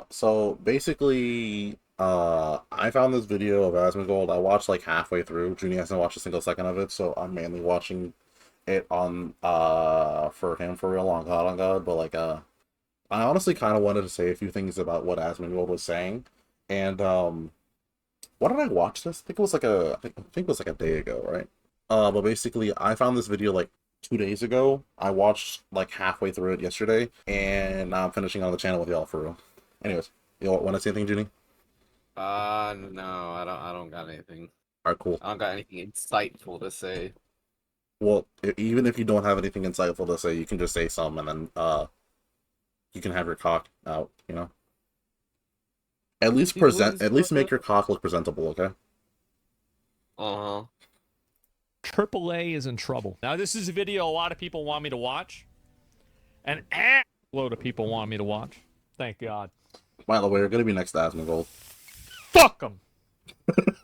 So basically, I found this video of Asmongold. I watched like halfway through. Junie hasn't watched a single second of it, so I'm mainly watching it on for him for real on God on God. But like I honestly kind of wanted to say a few things about what Asmongold was saying, and what did I watch this? I think it was like I think it was like a day ago, right? But basically, I found this video like 2 days ago. I watched like halfway through it yesterday, and now I'm finishing on the channel with y'all for real. Anyways, you want to say anything, Junie? No, I don't got anything. All right, cool. I don't got anything insightful to say. Well, even if you don't have anything insightful to say, you can just say some, and then you can have your cock out. You know, at least present, at least make your cock look presentable. Okay. Uh-huh. AAA is in trouble. Now, this is a video a lot of people want me to watch. And a load of people want me to watch. Thank God. By the way, you're gonna be next to Asmongold. Fuck them! That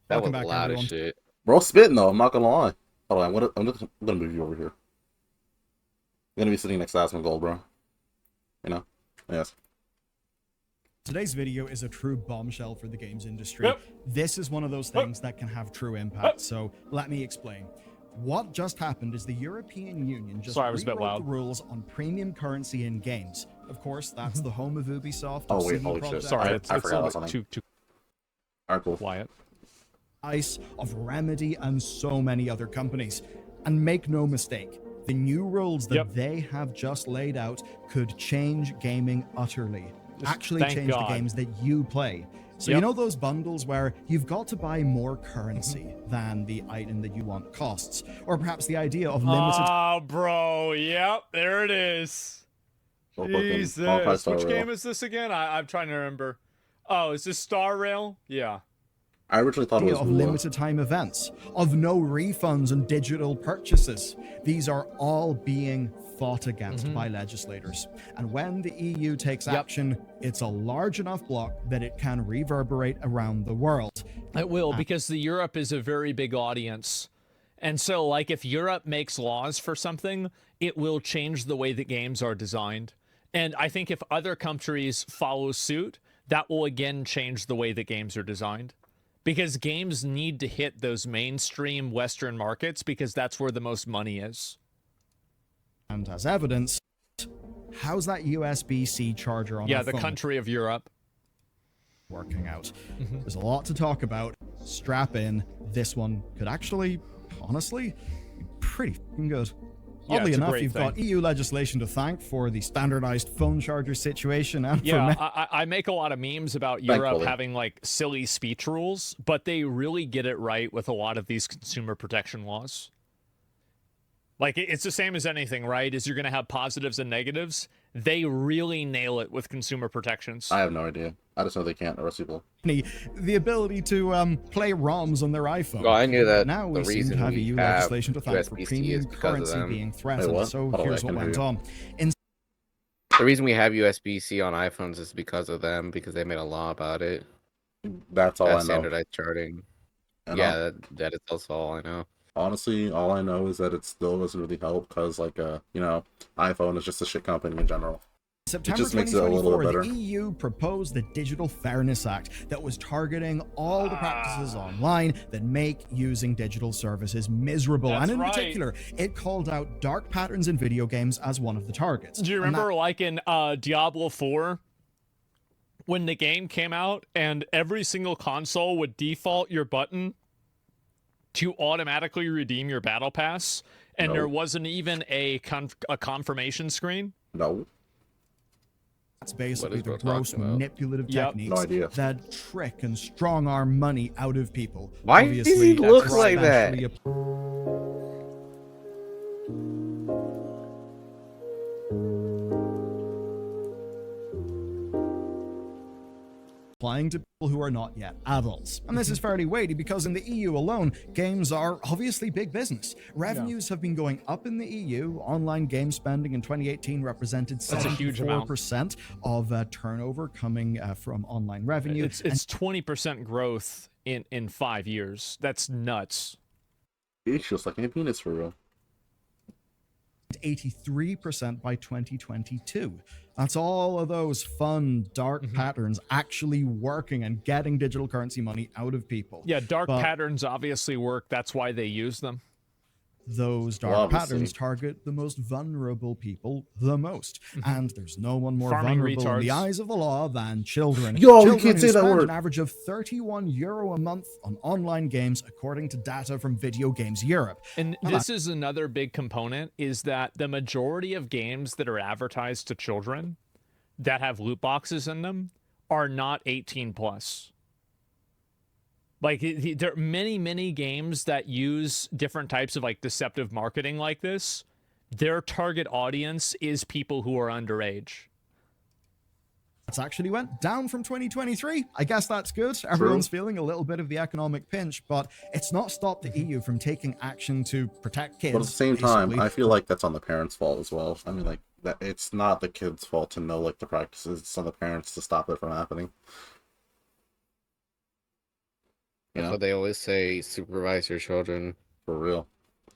Welcome was back, loud as everyone. shit. Bro, spitting though. I'm not gonna lie. Hold on, I'm gonna move you over here. You're gonna be sitting next to Asmongold, bro. You know? Yes. Today's video is a true bombshell for the games industry. Yep. This is one of those things that can have true impact, so let me explain. What just happened is the European Union just Sorry, I was a bit rewrote loud. the rules on premium currency in games. Of course, that's the home of Ubisoft. Oh, of wait, CD holy shit. Projekt, Sorry, I it's forgot a about little bit something. too Alright, cool. quiet. Ice, of Remedy, and so many other companies. And make no mistake, the new rules that they have just laid out could change gaming utterly. Actually thank change God. the games that you play. So you know those bundles where you've got to buy more currency than the item that you want costs? Or perhaps the idea of limited... Oh, bro. Yep, there it is. Go fucking Jesus. qualify Star Which Rail. game is this again? I'm trying to remember. Oh, is this Star Rail? Yeah. I originally thought it was of Hula. limited time events, of no refunds and digital purchases. These are all being fought against by legislators. And when the EU takes action, it's a large enough block that it can reverberate around the world. It will, because the Europe is a very big audience. And so, like, if Europe makes laws for something, it will change the way that games are designed. And I think if other countries follow suit, that will again change the way that games are designed. Because games need to hit those mainstream Western markets because that's where the most money is. And as evidence, how's that USB-C charger on Yeah, our the phone country of Europe. working out? There's a lot to talk about. Strap in. This one could actually, honestly, be pretty fucking good. Yeah, Oddly it's a enough, great you've got thing. EU legislation to thank for the standardized phone charger situation and for Yeah, I make a lot of memes about Europe Thankfully. having like silly speech rules, but they really get it right with a lot of these consumer protection laws. Like, it's the same as anything, right? Is you're going to have positives and negatives. They really nail it with consumer protections. I have no idea. I just know they can't arrest people. the ability to play ROMs on their iPhone. Well, I knew that Now the we seem reason to have we EU have legislation to thank for USB-C premium is because of currency them. being threatened. what? So Hold on, here's I what can went hear on. The reason we have USB-C on iPhones is because of them, because they made a law about it. That's all I know. Standardized charting. And Yeah, that is also all I know. honestly, all I know is that it still doesn't really help because, like, you know, iPhone is just a shit company in general. September just makes it a little 2024, bit the EU proposed the Digital Fairness Act that was targeting all the practices online that make using digital services miserable. That's and in right. particular, it called out dark patterns in video games as one of the targets. Do you And remember, like, in Diablo 4, when the game came out and every single console would default your button to automatically redeem your battle pass, and there wasn't even a confirmation screen? No. That's basically the bro gross talking about? manipulative Yep. techniques No idea. that trick and strong arm money out of people. Why does Obviously, he that's look like that? especially applying to people who are not yet adults. And this is fairly weighty because in the EU alone, games are obviously big business. Revenues have been going up in the EU. Online game spending in 2018 represented That's a huge amount. 74% of turnover coming from online revenue. It's 20% growth in 5 years. That's nuts. It's just like a penis for real. 83% by 2022. That's all of those fun, dark patterns actually working and getting digital currency money out of people. Yeah, dark But patterns obviously work. That's why they use them. those Well, dark obviously. patterns target the most vulnerable people the most. And there's no one more Farming vulnerable in the retards. eyes of the law than children. Yo, you children can't who say that spend word. an average of €31 a month on online games, according to data from Video Games Europe. And this is another big component, is that the majority of games that are advertised to children that have loot boxes in them are not 18 plus. Like, there are many games that use different types of like deceptive marketing like this. Their target audience is people who are underage. That's actually went down from 2023. I guess that's good. Everyone's feeling a little bit of the economic pinch, but it's not stopped the EU from taking action to protect kids. But at the same time, basically. I feel like that's on the parents' fault as well. I mean, like, that it's not the kids' fault to know like the practices. It's on the parents to stop it from happening. You That's know, what they always say, supervise your children. for real,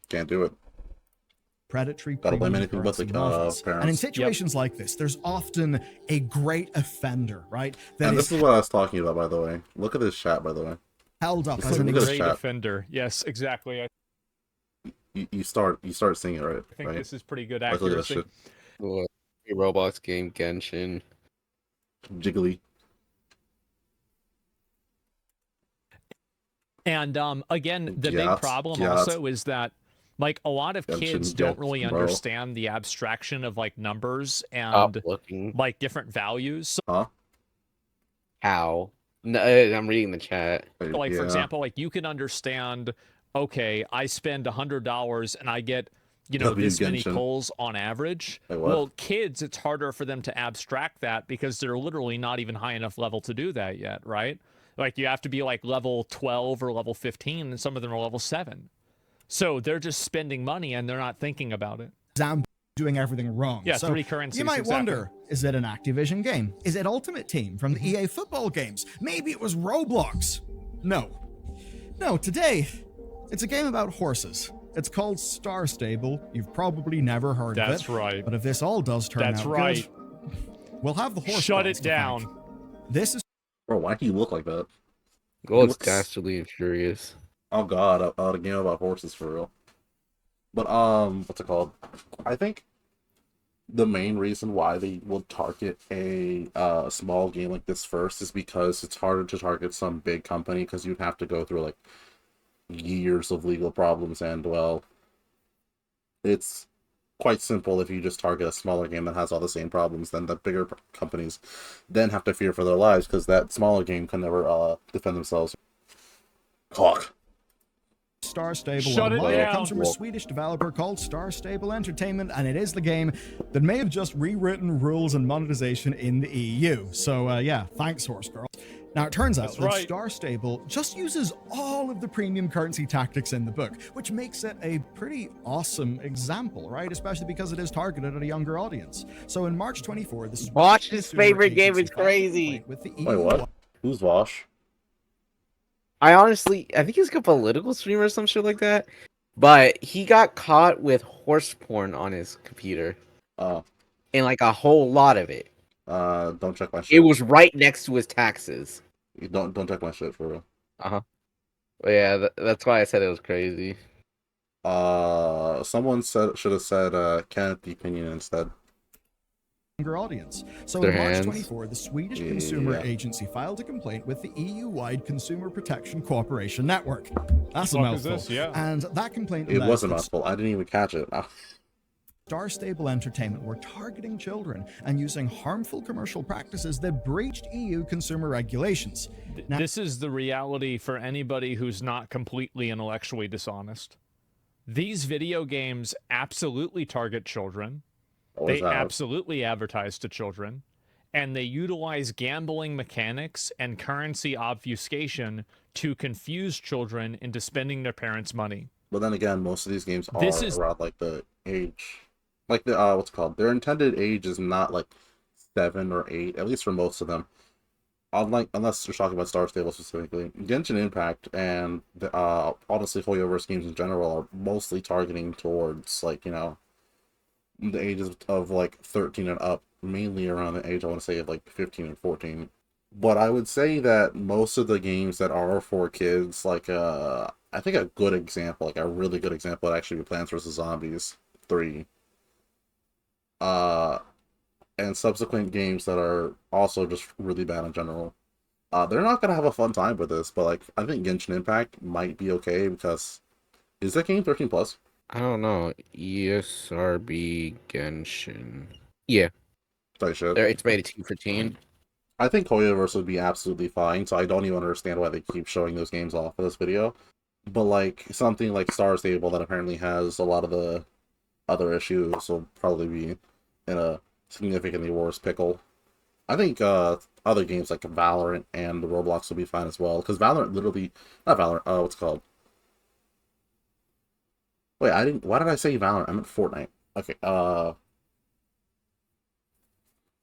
can't do it. predatory Gotta blame premium anything but the currency novels. parents. And in situations like this, there's often a great offender, right? That And is this is what I was talking about, by the way. Look at this chat, by the way. held up It's as like, an look at this Great chat. offender. Yes, exactly. I You start seeing it right. think right? this is pretty good Like, look at this accuracy. shit. Look, Roblox game, Genshin. Jiggly. And again, the big Yes, problem yes. also is that like a lot of Genshin, kids don't yes, really bro. understand the abstraction of like numbers Stop and looking. like different values. So, Huh? How? No, I'm reading the chat. like for Yeah. example, like you can understand, okay, I spend $100 and I get, you know, W this many Genshin. coals on average. Wait, what? Well, kids, it's harder for them to abstract that because they're literally not even high enough level to do that yet, right? Like you have to be like level 12 or level 15, and some of them are level 7. So they're just spending money and they're not thinking about it. exam doing everything wrong. Yeah, so 3 currencies. you might exactly. wonder, is it an Activision game? Is it Ultimate Team from the EA football games? Maybe it was Roblox. No. No, today, it's a game about horses. It's called Star Stable. You've probably never heard of it. That's right. But if this all does turn That's out right. good, we'll have the horse Shut gods it to thank. down. This is Bro, why do you look like that? Gold's looks- dastardly and furious. Oh god, a game about horses for real. But what's it called? I think the main reason why they will target a small game like this first is because it's harder to target some big company because you'd have to go through like years of legal problems, and well, it's quite simple if you just target a smaller game that has all the same problems. Then the bigger companies then have to fear for their lives because that smaller game can never defend themselves. Cock. Star Stable Shut it Online. It down. comes from a Swedish developer called Star Stable Entertainment, and it is the game that may have just rewritten rules and monetization in the EU. So, yeah, thanks, Horse Girl. Now, it turns out That's that right. Star Stable just uses all of the premium currency tactics in the book, which makes it a pretty awesome example, right? Especially because it is targeted at a younger audience. So, in March 24, the Swedish Watch his Consumer favorite game, Agency it's filed a crazy. complaint with the Wait, EU what? Who's Vosh? I think he's a political streamer or some shit like that. But he got caught with horse porn on his computer. Uh, And like a whole lot of it. don't check my shit. It was right next to his taxes. Don't check my shit for real. But yeah, that's why I said it was crazy. Someone should have said Kenneth the Opinion instead. younger audience. So Their in March hands. 24, the Swedish Consumer Yeah. Agency filed a complaint with the EU-wide Consumer Protection Cooperation Network. That's a Fuck is mouthful. this? Yeah. And that complaint It alleged wasn't that my fault. I didn't even catch it. Star Stable Entertainment were targeting children and using harmful commercial practices that breached EU consumer regulations. Now, This is the reality for anybody who's not completely intellectually dishonest. These video games absolutely target children. Always They have. absolutely advertise to children. And they utilize gambling mechanics and currency obfuscation to confuse children into spending their parents' money. But then again, most of these games are This is- around like the age, like the what's it called? Their intended age is not like 7 or 8, at least for most of them. Unless you're talking about Star Stable specifically, Genshin Impact and honestly Hoyoverse games in general are mostly targeting towards like the ages of like 13 and up, mainly around the age I want to say of like 15 and 14. But I would say that most of the games that are for kids, like I think a good example, like a really good example, would actually be Plants vs Zombies 3. Uh, and subsequent games that are also just really bad in general. They're not gonna have a fun time with this, but like I think Genshin Impact might be okay because is that game 13 plus? I don't know. ESRB Genshin. Yeah, I should. there it's rated T for teen. I think Hoyoverse would be absolutely fine, so I don't even understand why they keep showing those games off of this video. But like something like Star Stable that apparently has a lot of the other issues will probably be in a significantly worse pickle. I think other games like Valorant and Roblox will be fine as well, because Valorant literally, not Valorant, what's it called? Wait, I didn't. Why did I say Valorant? I meant Fortnite. Okay.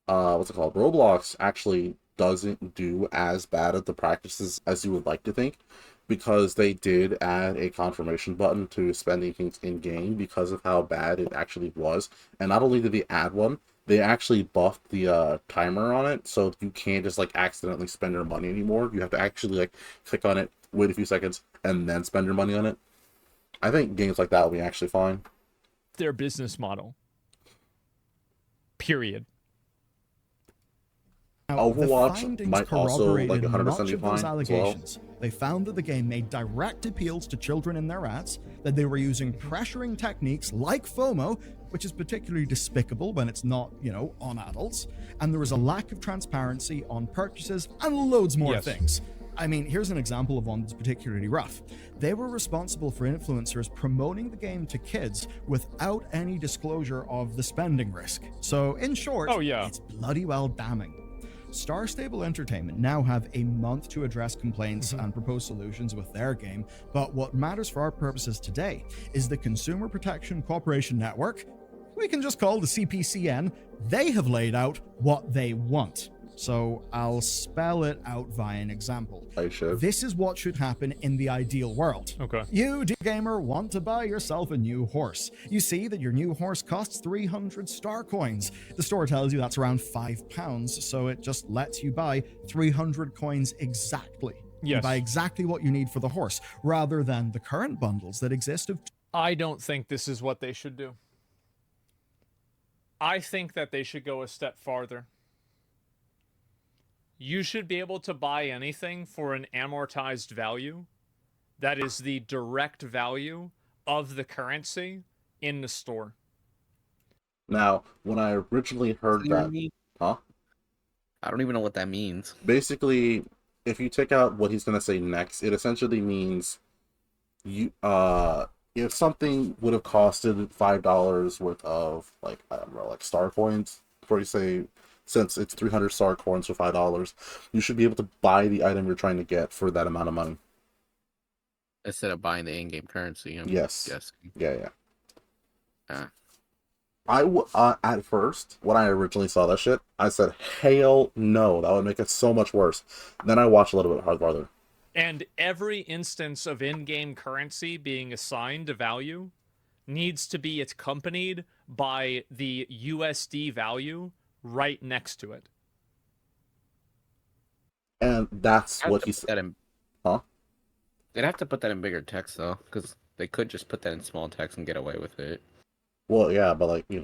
What's it called? Roblox actually doesn't do as bad at the practices as you would like to think, because they did add a confirmation button to spending things in game because of how bad it actually was. And not only did they add one, they actually buffed the timer on it, so you can't just like accidentally spend your money anymore. You have to actually like click on it, wait a few seconds, and then spend your money on it. I think games like that will be actually fine. Their business model. Period. Now, the Overwatch findings might also like corroborated 100% much be of those fine as well. allegations. They found that the game made direct appeals to children in their ads, that they were using pressuring techniques like FOMO, which is particularly despicable when it's not, on adults, and there was a lack of transparency on purchases and loads more things. I mean, here's an example of one that's particularly rough. They were responsible for influencers promoting the game to kids without any disclosure of the spending risk. So, in short, it's bloody well damning. Star Stable Entertainment now have a month to address complaints and propose solutions with their game, but what matters for our purposes today is the Consumer Protection Corporation Network, we can just call the CPCN. They have laid out what they want. So I'll spell it out via an example. I should. This is what should happen in the ideal world. Okay. You, dear gamer, want to buy yourself a new horse. You see that your new horse costs 300 star coins. The store tells you that's around £5, so it just lets you buy 300 coins exactly. You buy exactly what you need for the horse, rather than the current bundles that exist of... I don't think this is what they should do. I think that they should go a step farther. You should be able to buy anything for an amortized value. That is the direct value of the currency in the store. Now, when I originally heard that, huh? I don't even know what that means. Basically, if you take out what he's gonna say next, it essentially means you if something would have costed $5 worth of like I don't know, like star coins, for you say, since it's 300 star coins for $5, you should be able to buy the item you're trying to get for that amount of money. Instead of buying the in-game currency. Yes. Guessing. Yeah. At first, when I originally saw that shit, I said, hell no, that would make it so much worse. Then I watched a little bit farther. And every instance of in-game currency being assigned a value needs to be accompanied by the USD value right next to it. And that's what he said. Huh? They'd have to put that in bigger text, though, because they could just put that in small text and get away with it. Well, yeah, but like, you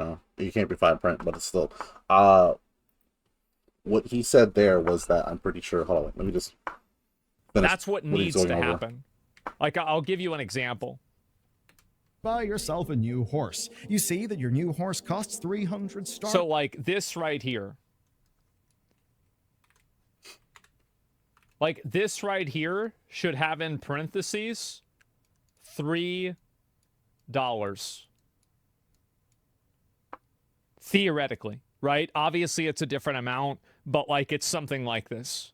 can't be fine print, but it's still... what he said there was that, I'm pretty sure... Hold on, let me just... That's what needs to happen. Like, I'll give you an example. Buy yourself a new horse. You see that your new horse costs 300 stars. So, like, this right here. Like, this right here should have in parentheses $3. Theoretically, right? Obviously, it's a different amount, but, like, it's something like this.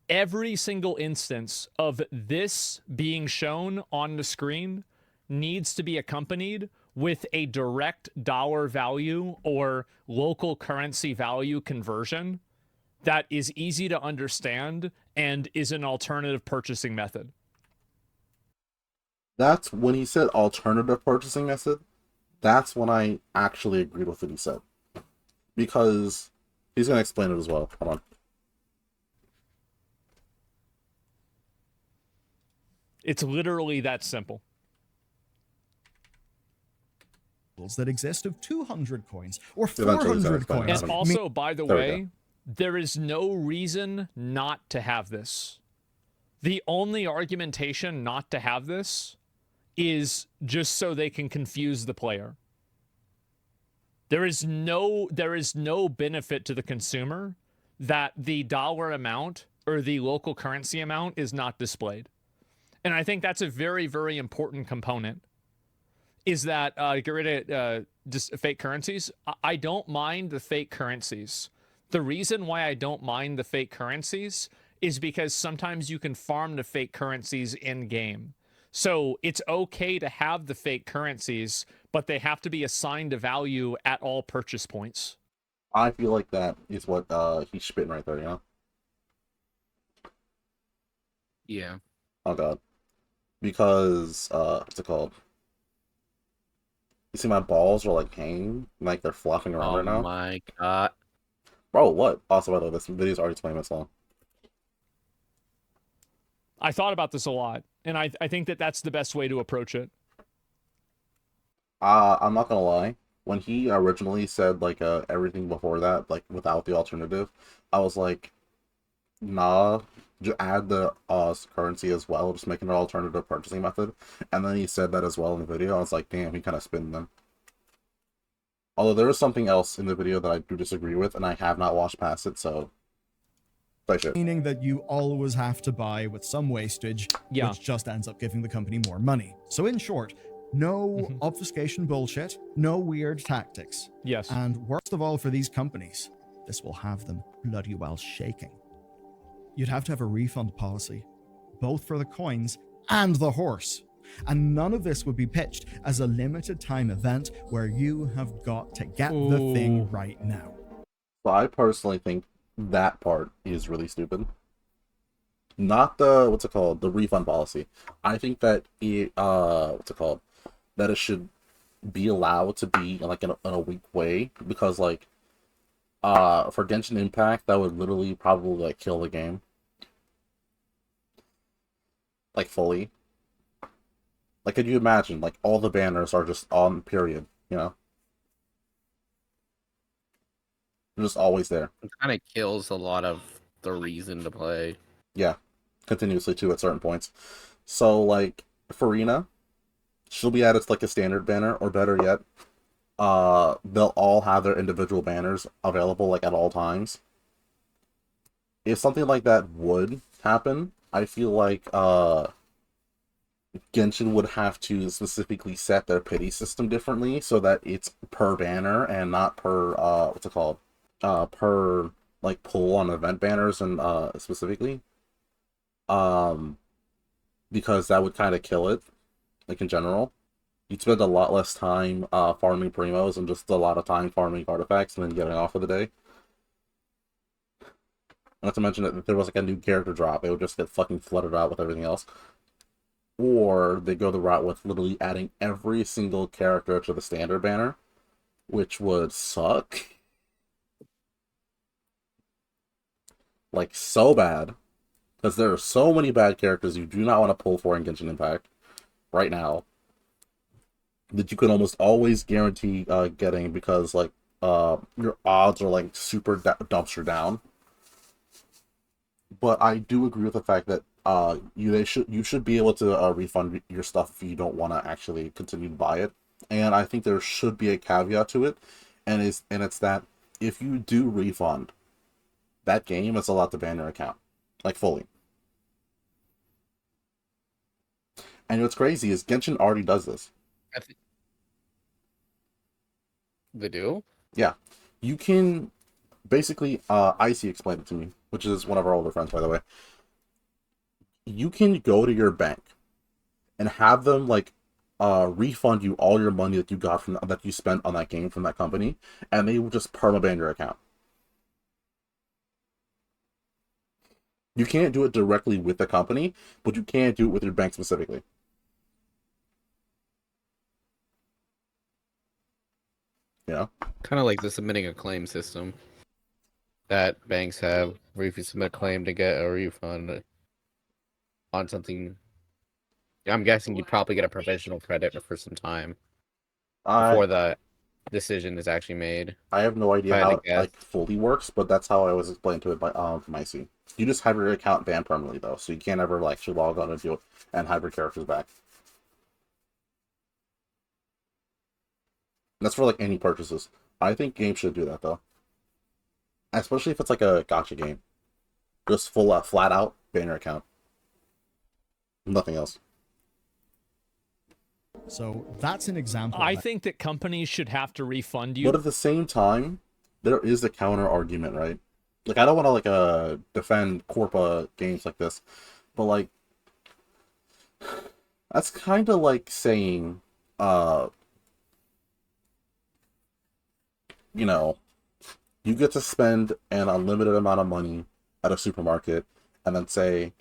Every single instance of this being shown on the screen needs to be accompanied with a direct dollar value or local currency value conversion that is easy to understand and is an alternative purchasing method. That's when he said alternative purchasing method. That's when I actually agreed with what he said. Because he's going to explain it as well. Hold on. It's literally that simple. that exist of 200 coins or Eventually he's gonna 400 explain it, coins. And Adam. also, by the There we go. way, there is no reason not to have this. The only argumentation not to have this is just so they can confuse the player. There is no benefit to the consumer that the dollar amount or the local currency amount is not displayed. And I think that's a very, very important component, is that get rid of just fake currencies. I don't mind the fake currencies. The reason why I don't mind the fake currencies is because sometimes you can farm the fake currencies in game. So it's okay to have the fake currencies, but they have to be assigned a value at all purchase points. I feel like that is what he's spitting right there, you know? Yeah. Oh god. Because what's it called? You see my balls are like hanging, like they're flopping around Oh right now. my god. Bro, what? Also, by the way, this video's already 20 minutes long. I thought about this a lot, and I think that that's the best way to approach it. I'm not gonna lie. When he originally said like everything before that, like without the alternative, I was like, nah, just add the currency as well, just make an alternative purchasing method. And then he said that as well in the video. I was like, damn, he kind of spin them. Although there is something else in the video that I do disagree with, and I have not watched past it, so play shit. Meaning that you always have to buy with some wastage, Yeah. which just ends up giving the company more money. So in short, no obfuscation bullshit, no weird tactics. Yes. And worst of all for these companies, this will have them bloody well shaking. You'd have to have a refund policy, both for the coins and the horse. And none of this would be pitched as a limited time event where you have got to get the Ooh. thing right now. So I personally think that part is really stupid. Not the what's it called, the refund policy. I think that that it should be allowed to be like in a weak way, because like for Genshin Impact that would literally probably like kill the game, like fully. Like, could you imagine like all the banners are just on period, you know? They're just always there. It kind of kills a lot of the reason to play. Yeah, continuously too at certain points. So like Farina, she'll be added to like a standard banner, or better yet, they'll all have their individual banners available like at all times. If something like that would happen, I feel like Genshin would have to specifically set their pity system differently so that it's per banner and not per what's it called? Per like pull on event banners and specifically. Because that would kind of kill it, like in general. You'd spend a lot less time farming primos and just a lot of time farming artifacts and then getting off for the day. Not to mention that if there was like a new character drop, it would just get fucking flooded out with everything else. Or they go the route with literally adding every single character to the standard banner, which would suck. Like, so bad. Because there are so many bad characters you do not want to pull for in Genshin Impact right now that you can almost always guarantee getting, because like your odds are like super dumpster down. But I do agree with the fact that you should be able to refund your stuff if you don't want to actually continue to buy it. And I think there should be a caveat to it, and it's that if you do refund, that game is allowed to ban your account, like fully. And what's crazy is Genshin already does this. They do? Yeah, you can basically. Icy explained it to me, which is one of our older friends, by the way. You can go to your bank and have them like refund you all your money that you got from that you spent on that game from that company, and they will just permaban your account. You can't do it directly with the company, but you can do it with your bank specifically. Kind of like the submitting a claim system that banks have, where if you submit a claim to get a refund on something, I'm guessing you'd probably get a provisional credit for some time I before the decision is actually made. I have no idea If I had how to it guess. like fully works, but that's how I was explained to it by Micey. You just have your account banned permanently though, so you can't ever like actually log on and do it and have your characters back. That's for like any purchases. I think games should do that though, especially if it's like a gotcha game. Just full out, flat out ban your account. Nothing else. So that's an example. I think that companies should have to refund you. But at the same time, there is a counter argument, right? Like I don't want to like defend Corpa games like this, but like that's kind of like saying you know, you get to spend an unlimited amount of money at a supermarket and then say,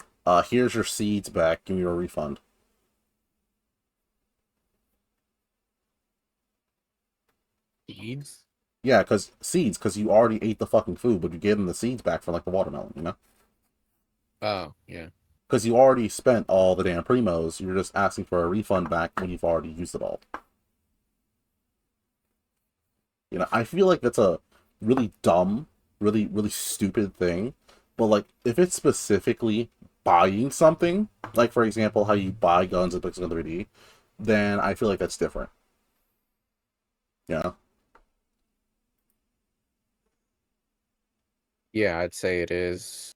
here's your seeds back, give me your refund. Seeds? Yeah, because you already ate the fucking food, but you gave them the seeds back for like the watermelon, you know? Oh, yeah. Because you already spent all the damn primos, you're just asking for a refund back when you've already used it all. You know, I feel like that's a really dumb, really stupid thing. But like, if it's specifically buying something, like for example, how you buy guns in Pixel 3D, then I feel like that's different. Yeah. Yeah, I'd say it is.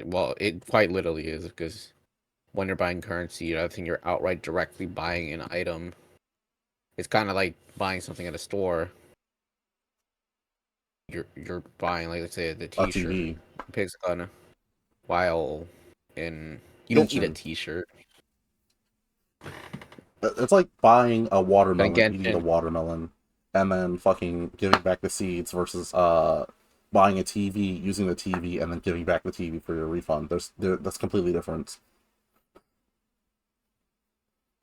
Well, it quite literally is, because when you're buying currency, I think you're outright directly buying an item. It's kind of like buying something at a store. You're buying, like, let's say, the A T-shirt, TV. picks gun, while in you don't eat a Genshin. T-shirt. It's like buying a But in watermelon, eating a Genshin, watermelon, and then fucking giving back the seeds versus buying a TV, using the TV, and then giving back the TV for your refund. That's completely different.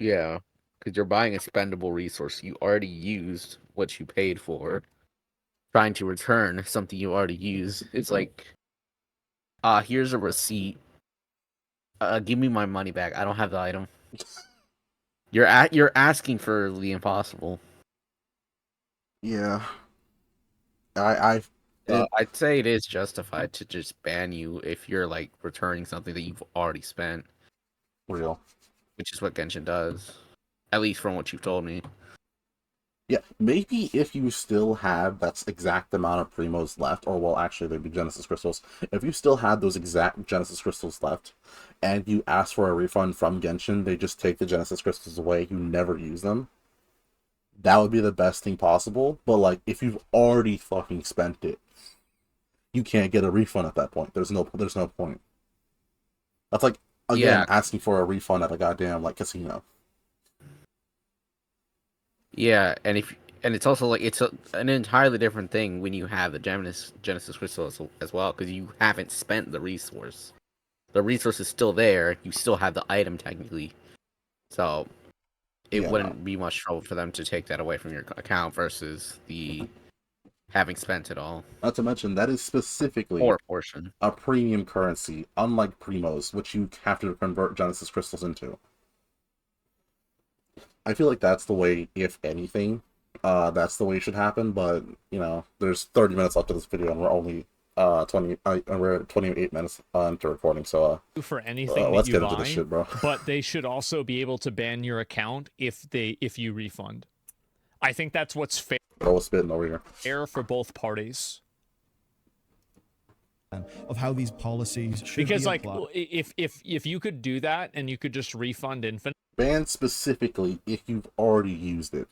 yeah, because you're buying a spendable resource you already used what you paid for. Trying to return something you already used. It's like, here's a receipt. Give me my money back. I don't have the item. You're asking for the impossible. Yeah. I it I'd say it is justified to just ban you if you're like returning something that you've already spent, real. which is what Genshin does. At least from what you've told me. Yeah, maybe if you still had that exact amount of primos left, or well, actually, they'd be Genesis crystals. If you still had those exact Genesis crystals left, and you ask for a refund from Genshin, they just take the Genesis crystals away. You never use them. That would be the best thing possible. But like, if you've already fucking spent it, you can't get a refund at that point. There's no point. That's like again Yeah, asking for a refund at a goddamn like casino. yeah, and it's also like an entirely different thing when you have the Genesis crystal as well, because you haven't spent the resource. The resource is still there. You still have the item technically, so it Yeah, no. wouldn't be much trouble for them to take that away from your account versus the having spent it all Not to mention that is specifically or a portion. a premium currency, unlike Primos, which you have to convert Genesis crystals into. I feel like that's the way, if anything, that's the way it should happen. But you know, there's 30 minutes left of this video, and we're only 20. We're 28 minutes into recording, so For anything that let's you get into this buy, shit, bro. but they should also be able to ban your account if you refund. I think that's what's Bro, spitting over here. fair for both parties. Of how these policies should Because be like applied. if you could do that and you could just refund Ban specifically if you've already used it.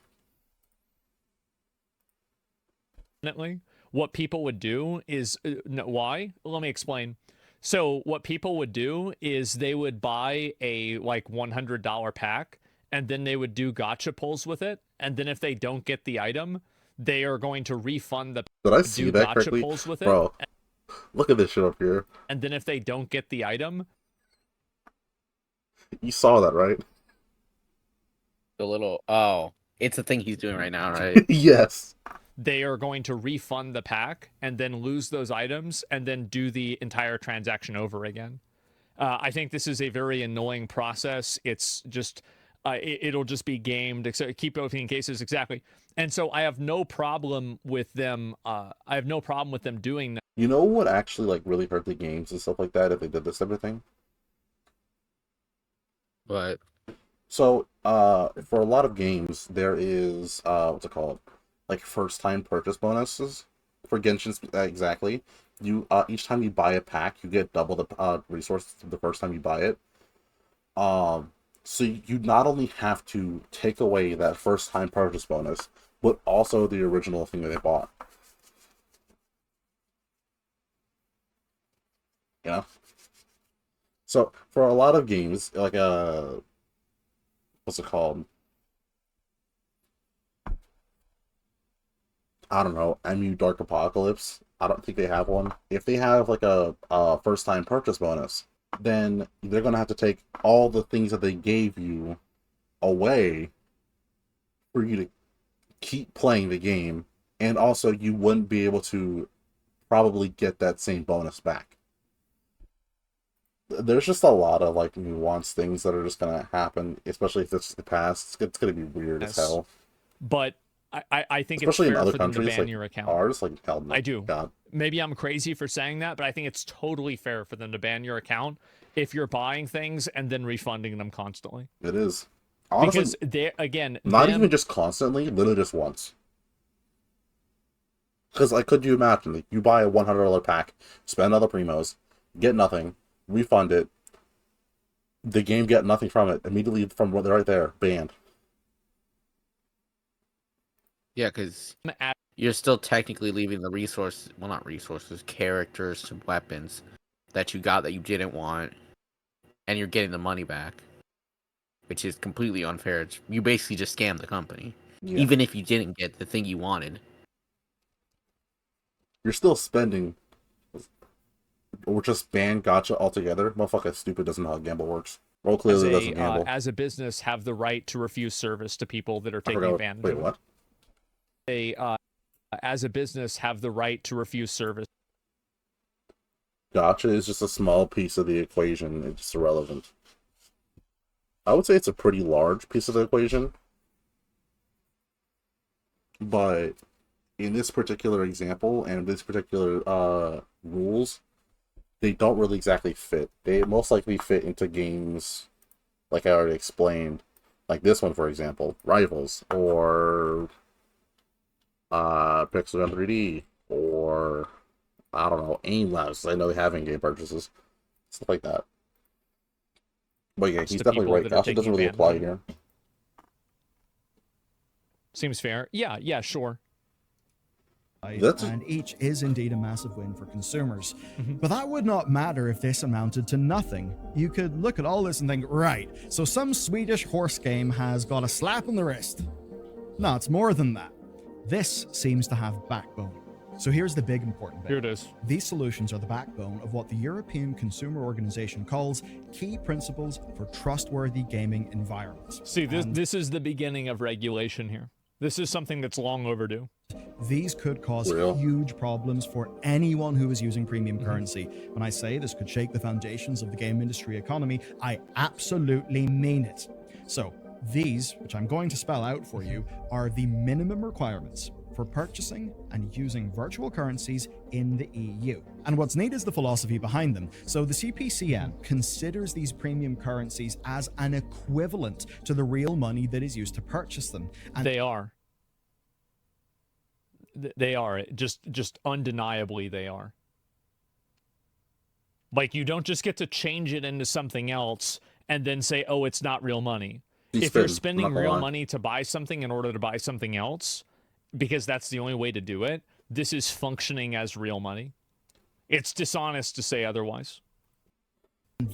infinitely, what people would do is no, why? Let me explain. So what people would do is they would buy a like $100 pack, and then they would do gotcha pulls with it, and then if they don't get the item, they are going to refund the Did I see do that gotcha correctly? pulls with it, Bro, look at this shit up here. and then if they don't get the item, You saw that, right? The little it's the thing he's doing right now, right? Yes. they are going to refund the pack and then lose those items and then do the entire transaction over again. I think this is a very annoying process. It's just it'll just be gamed. Keep opening cases, exactly. And so I have no problem with them. I have no problem with them doing that. You know what actually like really hurt the games and stuff like that if they did this everything? But So, for a lot of games, there is what's it called? Like first-time purchase bonuses for Genshin exactly. You each time you buy a pack, you get double the resources the first time you buy it. So you not only have to take away that first-time purchase bonus, but also the original thing that they bought. You know? So for a lot of games, like what's it called? I don't know, MU Dark Apocalypse. I don't think they have one. If they have like a first time purchase bonus, then they're gonna have to take all the things that they gave you away for you to keep playing the game, and also you wouldn't be able to probably get that same bonus back. There's just a lot of like nuanced things that are just gonna happen, especially if it's the past. It's gonna be weird as hell. But I think Especially it's in fair other for them to countries ban like your account. ours, like hell no. I do. God. Maybe I'm crazy for saying that, but I think it's totally fair for them to ban your account if you're buying things and then refunding them constantly. It is. Honestly, Because they again, not even just constantly, literally just once. Because like, could you imagine, like, you buy a $100 pack, spend all the primos, get nothing, refund it, the game get nothing from it, immediately from right there, banned. yeah, because you're still technically leaving the resources, well, not resources, characters to weapons that you got that you didn't want, and you're getting the money back, which is completely unfair. You basically just scammed the company, Yeah. even if you didn't get the thing you wanted. You're still spending, or just ban gacha altogether. Motherfucker stupid doesn't know how gamble works. Well, clearly doesn't gamble. As a business, have the right to refuse service to people that are I taking forgot advantage wait, of it. what? They, as a business, have the right to refuse service. Gacha is just a small piece of the equation. It's just irrelevant. I would say it's a pretty large piece of the equation. But in this particular example and this particular rules, they don't really exactly fit. They most likely fit into games like I already explained. Like this one, for example, Rivals, or Pixel Gun 3D, or I don't know, Aim Labs. I know they have in-game purchases, stuff like that. But yeah, he's to definitely people right. that are Gacha doesn't taking really advantage apply of it. here. Seems fair. Yeah, sure. And each is indeed a massive win for consumers. But that would not matter if this amounted to nothing. You could look at all this and think, right, so some Swedish horse game has got a slap on the wrist. No, it's more than that. This seems to have backbone. So here's the big important bit. Here it is. These solutions are the backbone of what the European Consumer Organization calls key principles for trustworthy gaming environments. See, this is the beginning of regulation here. This is something that's long overdue. These could cause huge problems for anyone who is using premium currency. When I say this could shake the foundations of the game industry economy, I absolutely mean it. So these, which I'm going to spell out for you, are the minimum requirements for purchasing and using virtual currencies in the EU. And what's neat is the philosophy behind them. So the CPCM considers these premium currencies as an equivalent to the real money that is used to purchase them. And They are. They are. Just undeniably they are. Like, you don't just get to change it into something else and then say, oh, it's not real money. If you're spending real money to buy something in order to buy something else, because that's the only way to do it, this is functioning as real money. It's dishonest to say otherwise.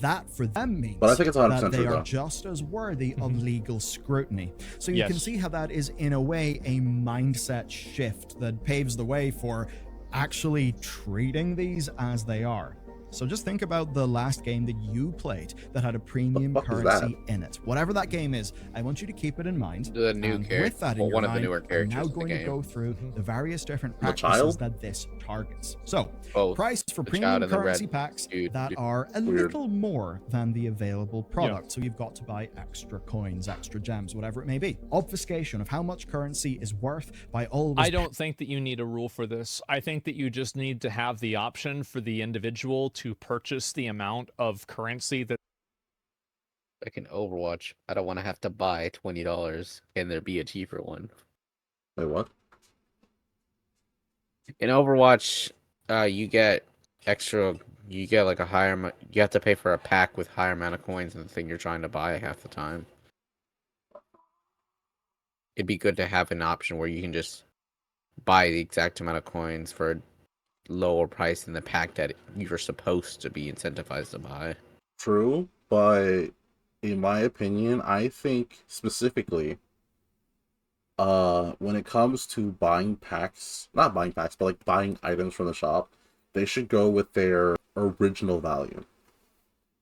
that for them means But I think it's 100% that they true, are though. just as worthy of legal scrutiny. So you Yes. can see how that is, in a way, a mindset shift that paves the way for actually treating these as they are. So just think about the last game that you played that had a premium fuck is currency in it. Whatever that game is, I want you to keep it in mind. The new And character, with that in well, your one of the mind, newer I'm characters now in the going to game. go through the various different The practices child? that this targets. So, Both price for the premium child and the currency red packs dude. that are a Weird. little more than the available product. So you've got to buy extra coins, extra gems, whatever it may be. Obfuscation of how much currency is worth by always I don't think that you need a rule for this. I think that you just need to have the option for the individual to purchase the amount of currency that Like in Overwatch, I don't want to have to buy $20. Can there be a cheaper one? Wait, what? In Overwatch, you get extra. You get like a higher. You have to pay for a pack with higher amount of coins than the thing you're trying to buy half the time. It'd be good to have an option where you can just buy the exact amount of coins for a lower price than the pack that you're supposed to be incentivized to buy. True, but in my opinion, I think specifically, when it comes to buying packs, not buying packs, but like buying items from the shop, they should go with their original value,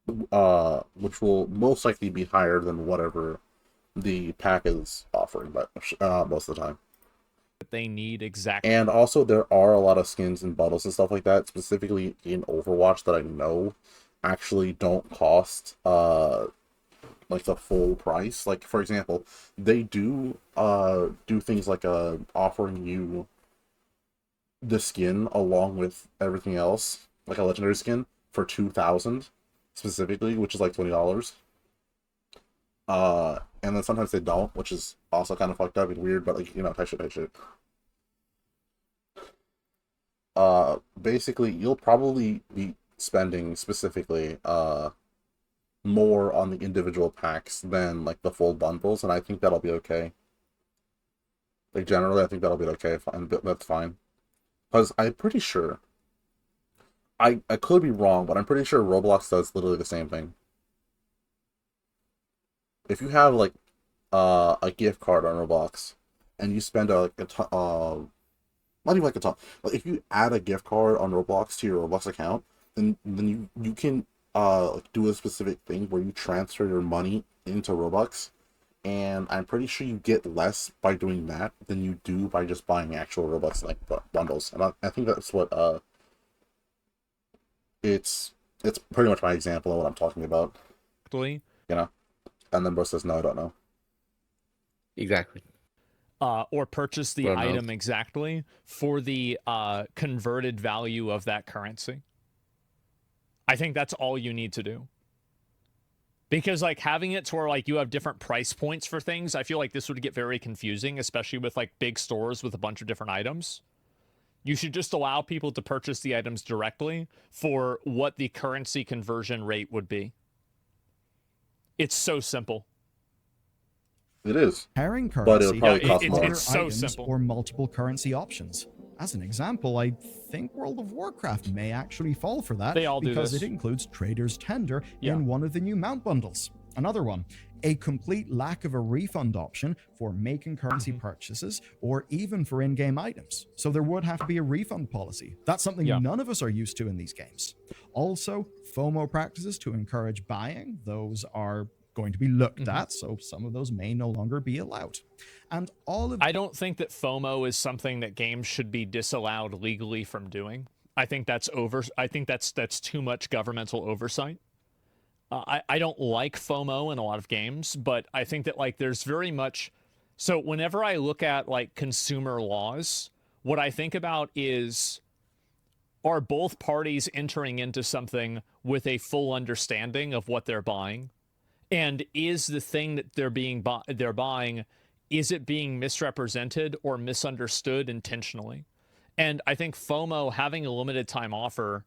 which will most likely be higher than whatever the pack is offering, but most of the time. they need exactly. And also, there are a lot of skins and bundles and stuff like that, specifically in Overwatch, that I know actually don't cost like the full price. Like, for example, they do do things like offering you the skin along with everything else, like a legendary skin for 2,000 specifically, which is like $20. And then sometimes they don't, which is also kind of fucked up and weird, but like, you know, type shit. Basically, you'll probably be spending specifically more on the individual packs than like the full bundles, and I think that'll be okay. Like, generally, I think that'll be okay, fine, that's fine. Because I'm pretty sure, I could be wrong, but I'm pretty sure Roblox does literally the same thing. If you have like a gift card on Roblox and you spend not even like a ton, like if you add a gift card on Roblox to your Roblox account, then you can like do a specific thing where you transfer your money into Robux, and I'm pretty sure you get less by doing that than you do by just buying actual Robux like bundles. And I think that's what it's pretty much my example of what I'm talking about. Exactly. You know, and then Bro says no, I don't know. Exactly. Or purchase the Well, no. item exactly for the converted value of that currency. I think that's all you need to do. Because like having it to where like you have different price points for things, I feel like this would get very confusing, especially with like big stores with a bunch of different items. You should just allow people to purchase the items directly for what the currency conversion rate would be. It's so simple. It is. pairing But it'll currency probably with cost it's- more. other it's so items simple. or multiple currency options. As an example, I think World of Warcraft may actually fall for that They all do because this. it includes Trader's Tender Yeah. in one of the new mount bundles. Another one, a complete lack of a refund option for making currency purchases or even for in-game items. So there would have to be a refund policy. That's something Yeah. none of us are used to in these games. Also, FOMO practices to encourage buying, those are going to be looked at, so some of those may no longer be allowed. And all of I don't think that FOMO is something that games should be disallowed legally from doing. I think that's too much governmental oversight. I don't like FOMO in a lot of games, but I think that like there's very much. So whenever I look at like consumer laws, what I think about is, are both parties entering into something with a full understanding of what they're buying? And is the thing that they're buying, is it being misrepresented or misunderstood intentionally? And I think FOMO, having a limited time offer,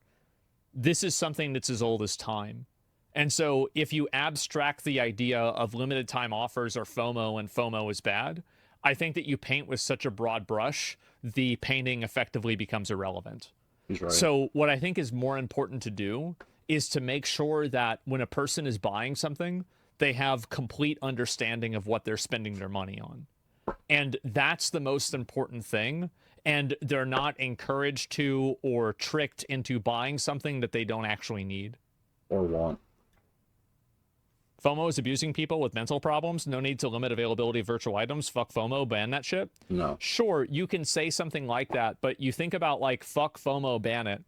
this is something that's as old as time. And so if you abstract the idea of limited time offers or FOMO and FOMO is bad, I think that you paint with such a broad brush, the painting effectively becomes irrelevant. He's right. So what I think is more important to do is to make sure that when a person is buying something, they have complete understanding of what they're spending their money on. And that's the most important thing. and they're not encouraged to or tricked into buying something that they don't actually need or want. FOMO is abusing people with mental problems. No need to limit availability of virtual items. Fuck FOMO, ban that shit. No. Sure, you can say something like that, but you think about like, fuck FOMO, ban it.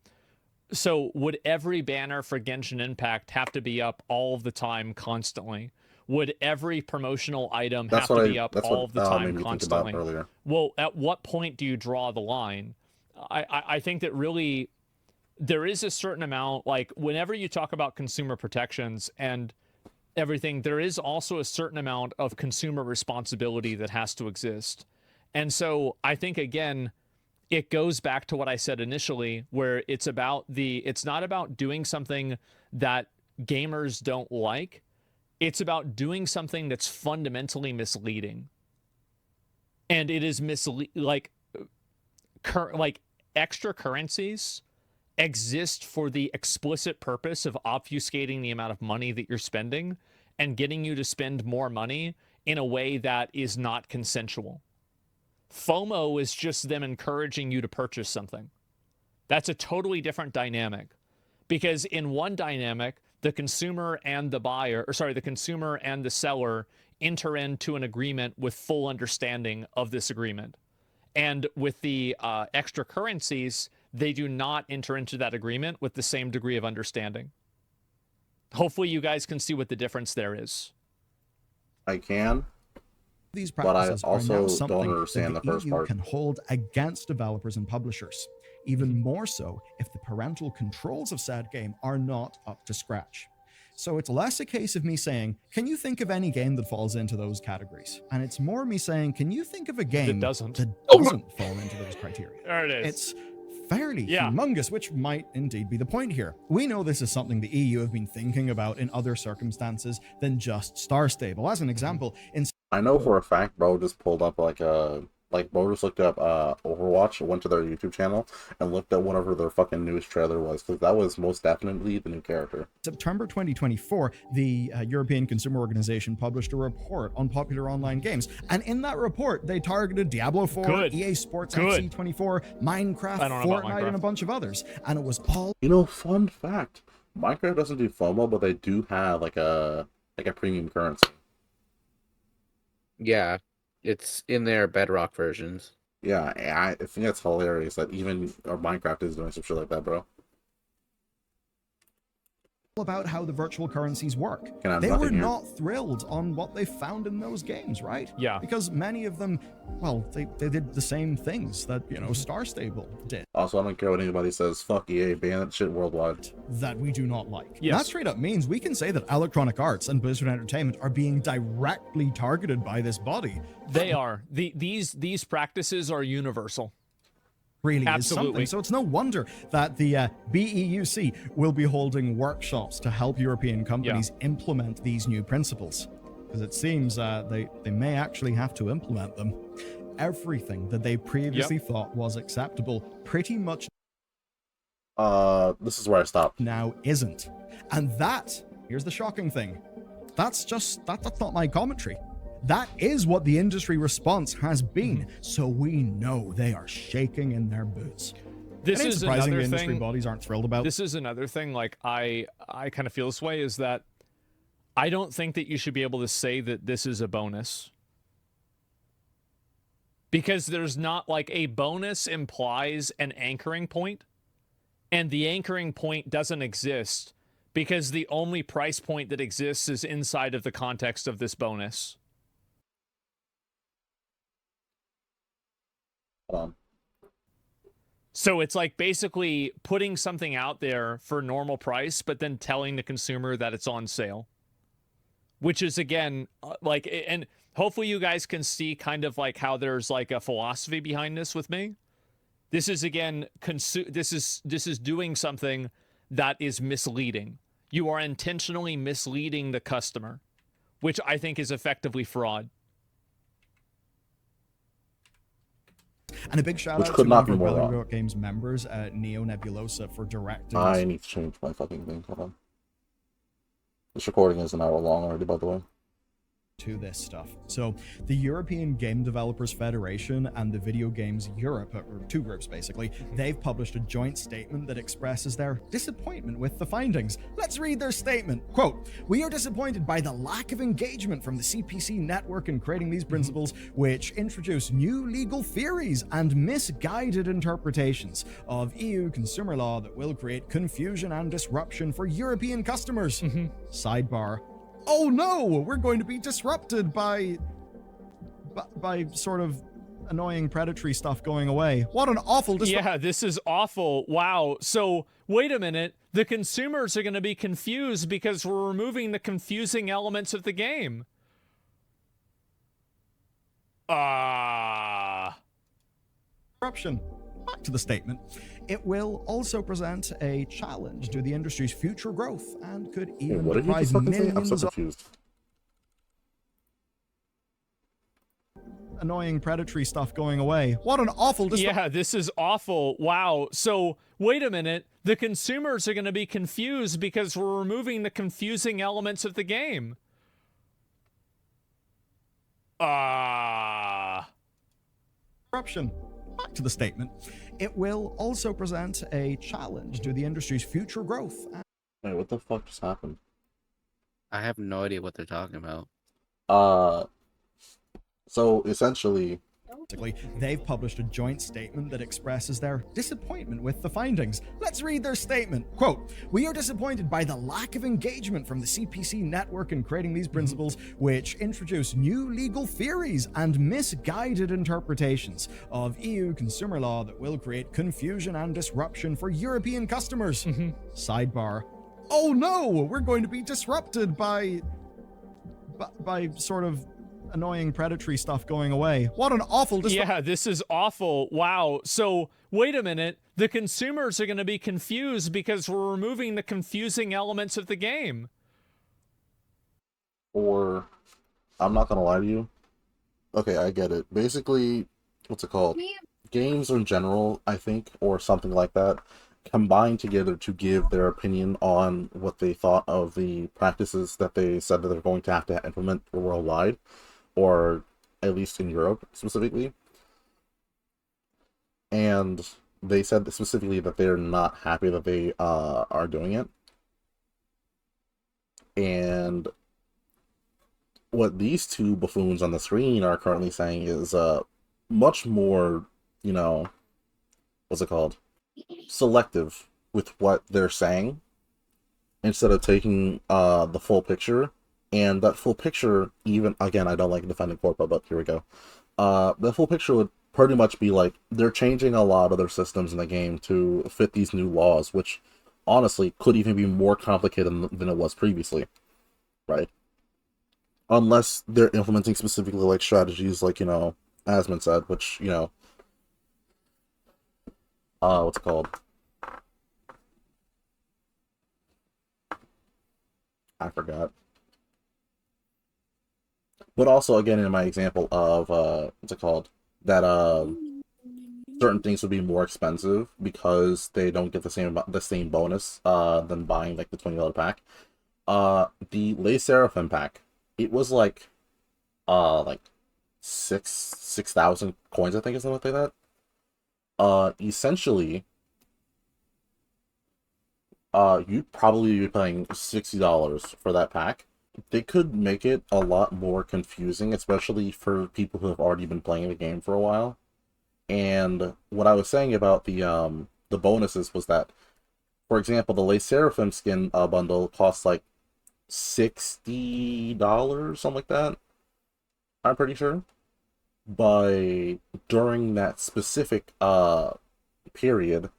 So would every banner for Genshin Impact have to be up all of the time constantly? Would every promotional item have to be up all of the time constantly? Earlier. Well, at what point do you draw the line? I think that really there is a certain amount, like whenever you talk about consumer protections and everything, there is also a certain amount of consumer responsibility that has to exist. And so I think, again, it goes back to what I said initially, where it's not about doing something that gamers don't like. It's about doing something that's fundamentally misleading. And it is like extra currencies exist for the explicit purpose of obfuscating the amount of money that you're spending and getting you to spend more money in a way that is not consensual. FOMO is just them encouraging you to purchase something. That's a totally different dynamic, because in one dynamic, the consumer and the consumer and the seller enter into an agreement with full understanding of this agreement. And with the extra currencies, they do not enter into that agreement with the same degree of understanding. Hopefully you guys can see what the difference there is. I can. These But I practices also are now don't something understand that the the first EU part. can hold against developers and publishers, even more so if the parental controls of said game are not up to scratch. So it's less a case of me saying, can you think of any game that falls into those categories? And it's more me saying, can you think of a game That doesn't fall into those criteria? There it is. It's fairly humongous, which might indeed be the point here. We know this is something the EU have been thinking about in other circumstances than just Star Stable. As an example, in I know for a fact, bro just pulled up bro just looked up Overwatch, went to their YouTube channel, and looked at whatever their fucking newest trailer was, because that was most definitely the new character. September 2024, the European Consumer Organization published a report on popular online games. And in that report, they targeted Diablo 4, EA Sports FC 24, Minecraft, Fortnite, and a bunch of others. And it was all... You know, fun fact, Minecraft doesn't do FOMO, but they do have like a premium currency. Yeah, it's in their Bedrock versions. Yeah, I think that's hilarious that even Minecraft is doing some shit like that, bro. About how the virtual currencies work. They were not thrilled on what they found in those games, right? Yeah. Because many of them, well, they did the same things that, Star Stable did. Also, I don't care what anybody says. Fuck EA, ban that shit worldwide. That we do not like. Yes. That straight up means we can say that Electronic Arts and Blizzard Entertainment are being directly targeted by this body. They are. These practices are universal. Really is something. So it's no wonder that the BEUC will be holding workshops to help European companies implement these new principles. Because it seems they may actually have to implement them. Everything that they previously thought was acceptable pretty much this is where I stopped. Now isn't. And here's the shocking thing. That's not my commentary. That is what the industry response has been. So we know they are shaking in their boots. This is surprising another the industry thing. Bodies aren't thrilled about. This is another thing. Like I kind of feel this way, is that I don't think that you should be able to say that this is a bonus, because there's not, like, a bonus implies an anchoring point, and the anchoring point doesn't exist because the only price point that exists is inside of the context of this bonus. So it's like basically putting something out there for normal price, but then telling the consumer that it's on sale, which is, again, like, and hopefully you guys can see kind of like how there's like a philosophy behind this with me. This is, again, this is doing something that is misleading. You are intentionally misleading the customer, which I think is effectively fraud. And a big shout out to one of our Brother Games members, Neo Nebulosa, for directing. I need to change my fucking thing. Hold on. This recording is an hour long already, by the way. to this stuff. So the European Game Developers Federation and the Video Games Europe, or two groups basically, they've published a joint statement that expresses their disappointment with the findings. Let's read their statement. Quote, "We are disappointed by the lack of engagement from the CPC network in creating these principles, which introduce new legal theories and misguided interpretations of EU consumer law that will create confusion and disruption for European customers." Sidebar. Oh no, we're going to be disrupted by sort of annoying predatory stuff going away. What an awful Yeah, this is awful. Wow. So, wait a minute. The consumers are going to be confused because we're removing the confusing elements of the game. disruption. Back to the statement. It will also present a challenge to the industry's future growth and could even What did you deprive just fucking say? I'm millions so of confused. annoying predatory stuff going away. What an awful Yeah, this is awful. Wow. So, wait a minute. The consumers are going to be confused because we're removing the confusing elements of the game. disruption. Back to the statement. It will also present a challenge to the industry's future growth. Wait, what the fuck just happened? I have no idea what they're talking about. So essentially, They've published a joint statement that expresses their disappointment with the findings. Let's read their statement. Quote, "We are disappointed by the lack of engagement from the CPC network in creating these principles, which introduce new legal theories and misguided interpretations of EU consumer law that will create confusion and disruption for European customers." Sidebar. Oh no, we're going to be disrupted by sort of annoying predatory stuff going away. What an awful Yeah, this is awful. Wow. So, wait a minute. The consumers are going to be confused because we're removing the confusing elements of the game. or I'm not gonna lie to you. Okay, I get it. Basically, what's it called? Games in general, I think, or something like that, combine together to give their opinion on what they thought of the practices that they said that they're going to have to implement worldwide, or at least in Europe specifically. And they said specifically that they're not happy that they are doing it. And what these two buffoons on the screen are currently saying is much more, you know, what's it called? Selective with what they're saying instead of taking the full picture. And that full picture, even, again, I don't like defending Corpo, but here we go. The full picture would pretty much be like, they're changing a lot of their systems in the game to fit these new laws, which honestly could even be more complicated than it was previously, right? Unless they're implementing specifically like strategies like, you know, Asmon said, which, you know, what's it called? I forgot. But also, again, in my example of, what's it called? That, certain things would be more expensive because they don't get the same bonus, than buying, like, the $20 pack. The Les Seraphim pack, it was, like 6,000 coins, I think, or something like that. Essentially, you'd probably be paying $60 for that pack. They could make it a lot more confusing, especially for people who have already been playing the game for a while. And what I was saying about the bonuses was that, for example, the Les Seraphim skin bundle costs like $60, something like that. I'm pretty sure. During that specific period,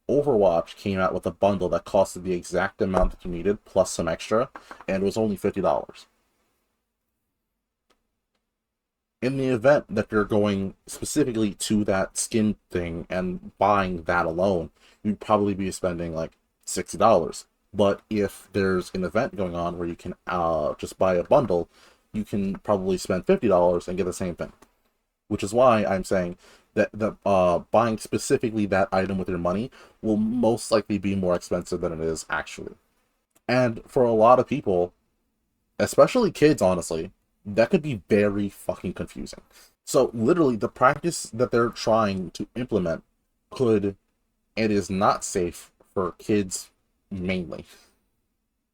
Overwatch came out with a bundle that costed the exact amount that you needed, plus some extra, and it was only $50. In the event that you're going specifically to that skin thing and buying that alone, you'd probably be spending like $60. But if there's an event going on where you can just buy a bundle, you can probably spend $50 and get the same thing. Which is why I'm saying that buying specifically that item with your money will most likely be more expensive than it is actually. And for a lot of people, especially kids, honestly, that could be very fucking confusing. So literally, the practice that they're trying to implement could and is not safe for kids mainly,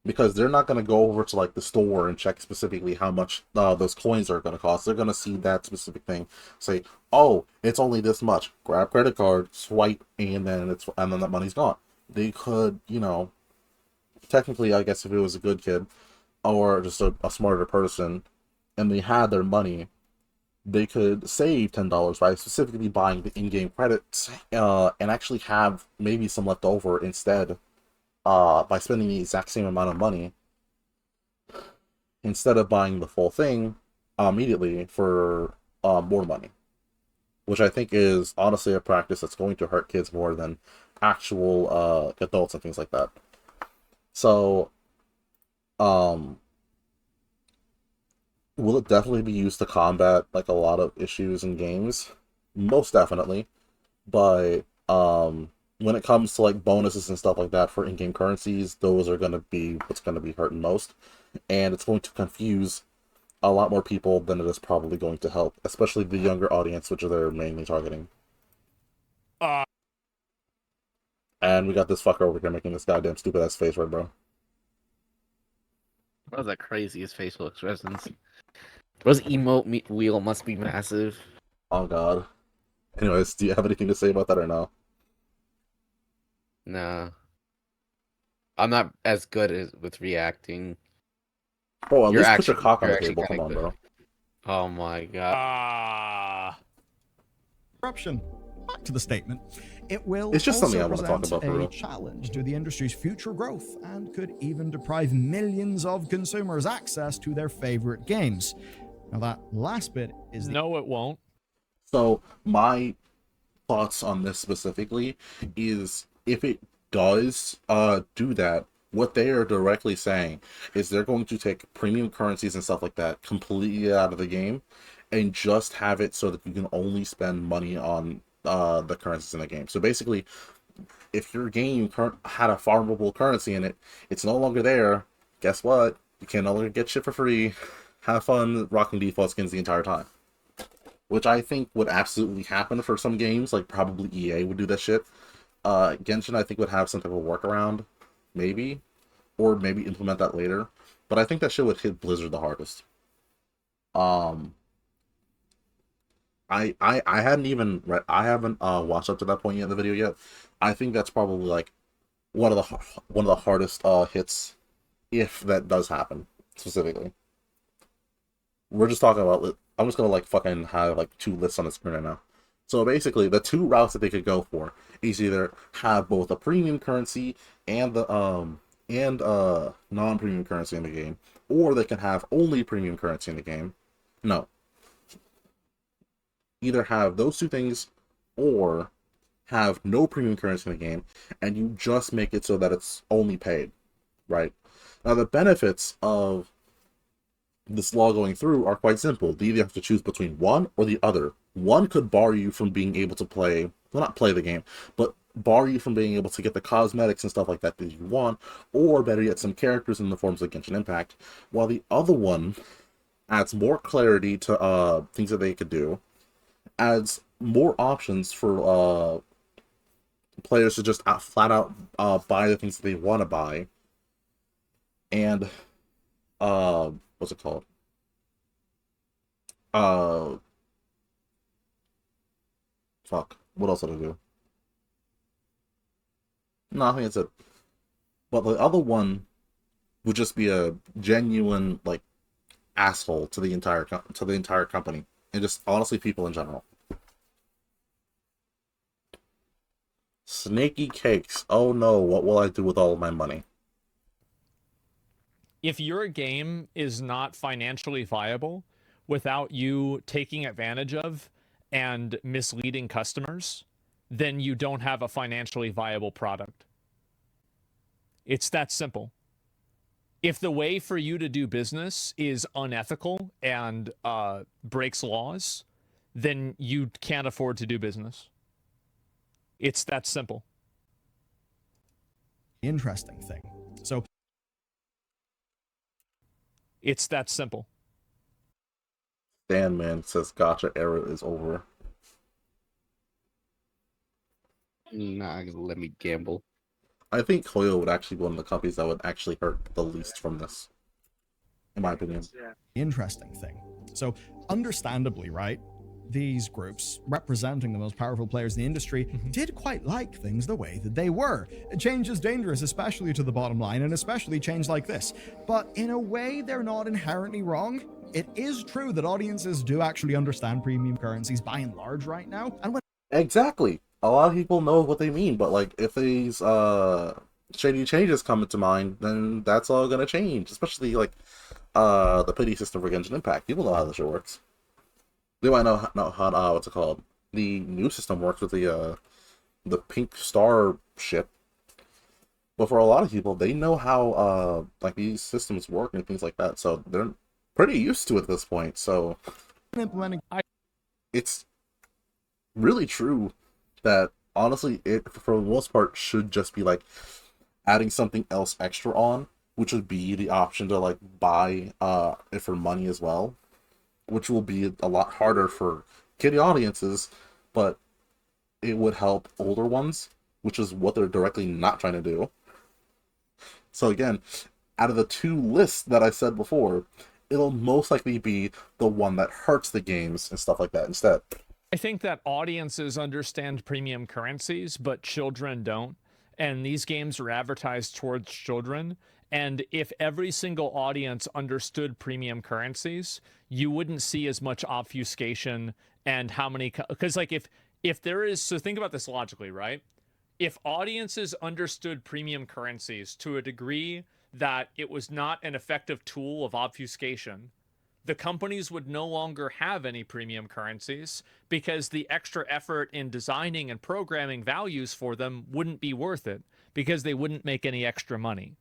because they're not going to go over to like the store and check specifically how much those coins are going to cost. They're going to see that specific thing, say, "Oh, it's only this much." Grab credit card, swipe, and then that money's gone. They could, technically, I guess if it was a good kid or just a smarter person, and they had their money, they could save $10 by specifically buying the in-game credits, and actually have maybe some left over instead, by spending the exact same amount of money instead of buying the full thing immediately for more money, which I think is honestly a practice that's going to hurt kids more than actual adults and things like that. So, um, will it definitely be used to combat like a lot of issues in games? Most definitely, but when it comes to like bonuses and stuff like that for in-game currencies, those are going to be what's going to be hurting most, and it's going to confuse a lot more people than it is probably going to help, especially the younger audience, which they're mainly targeting. Uh, And we got this fucker over here making this goddamn stupid ass face, right, bro? What was that craziest facial expressions? Those emote wheel must be massive. Oh god. Anyways, do you have anything to say about that or no? Nah. I'm not as good with reacting. Bro, at You're least put your actually cock on you're the actually table. kind Come of on, good. bro. Oh my god. Corruption. Back to the statement. It will It's just something also I want to talk present about for a real. challenge to the industry's future growth and could even deprive millions of consumers access to their favorite games. Now, that last bit is the no, it won't. So my thoughts on this specifically is, if it does do that, what they are directly saying is they're going to take premium currencies and stuff like that completely out of the game and just have it so that you can only spend money on the currencies in the game. So basically, if your game had a farmable currency in it, it's no longer there. Guess what? You can no longer get shit for free. Have fun rocking default skins the entire time. Which I think would absolutely happen for some games, like probably EA would do that shit. Genshin, I think, would have some type of workaround, maybe, or maybe implement that later. But I think that shit would hit Blizzard the hardest. Um, I hadn't even read, I haven't watched up to that point yet in the video yet. I think that's probably like one of the hardest hits, if that does happen specifically. We're just talking about. I'm just gonna like fucking have like two lists on the screen right now. So basically, the two routes that they could go for is either have both a premium currency and the non-premium currency in the game, or they can have only premium currency in the game. No, either have those two things, or have no premium currency in the game, and you just make it so that it's only paid, right? Now the benefits of this law going through are quite simple. You either have to choose between one or the other. One could bar you from being able to play, well, not play the game, but bar you from being able to get the cosmetics and stuff like that that you want, or better yet, some characters in the forms of Genshin Impact, while the other one adds more clarity to things that they could do, adds more options for players to just flat out buy the things that they want to buy, and what's it called? Uh, Fuck. What else did I do? No, I think that's it. But the other one would just be a genuine like asshole to the entire company, and just honestly people in general. Snaky cakes. Oh no, what will I do with all of my money? If your game is not financially viable without you taking advantage of and misleading customers, then you don't have a financially viable product. It's that simple. If the way for you to do business is unethical and breaks laws, then you can't afford to do business. It's that simple. interesting thing. So It's that simple. Dan Man says gotcha era is over. Nah, let me gamble. I think Koyo would actually be one of the companies that would actually hurt the least from this, in my opinion. Interesting thing. So, understandably, right, these groups representing the most powerful players in the industry did quite like things the way that they were. Change is dangerous, especially to the bottom line, and especially change like this. But in a way, they're not inherently wrong. It is true that audiences do actually understand premium currencies by and large right now. And when Exactly. A lot of people know what they mean, but like if these shady changes come into mind, then that's all gonna change. Especially like the pity system for Genshin Impact. People know how this shit works. They might know how what's it called? The new system works with the pink star ship. But for a lot of people, they know how like these systems work and things like that, so they're pretty used to it at this point. So implementing it's really true that honestly, it for the most part should just be like adding something else extra on, which would be the option to like buy it for money as well, which will be a lot harder for kiddie audiences, but it would help older ones, which is what they're directly not trying to do. So again, out of the two lists that I said before, it'll most likely be the one that hurts the games and stuff like that instead. I think that audiences understand premium currencies, but children don't. And these games are advertised towards children. And if every single audience understood premium currencies, you wouldn't see as much obfuscation and how many. Because, like, if there is. So think about this logically, right? If audiences understood premium currencies to a degree that it was not an effective tool of obfuscation, the companies would no longer have any premium currencies because the extra effort in designing and programming values for them wouldn't be worth it because they wouldn't make any extra money.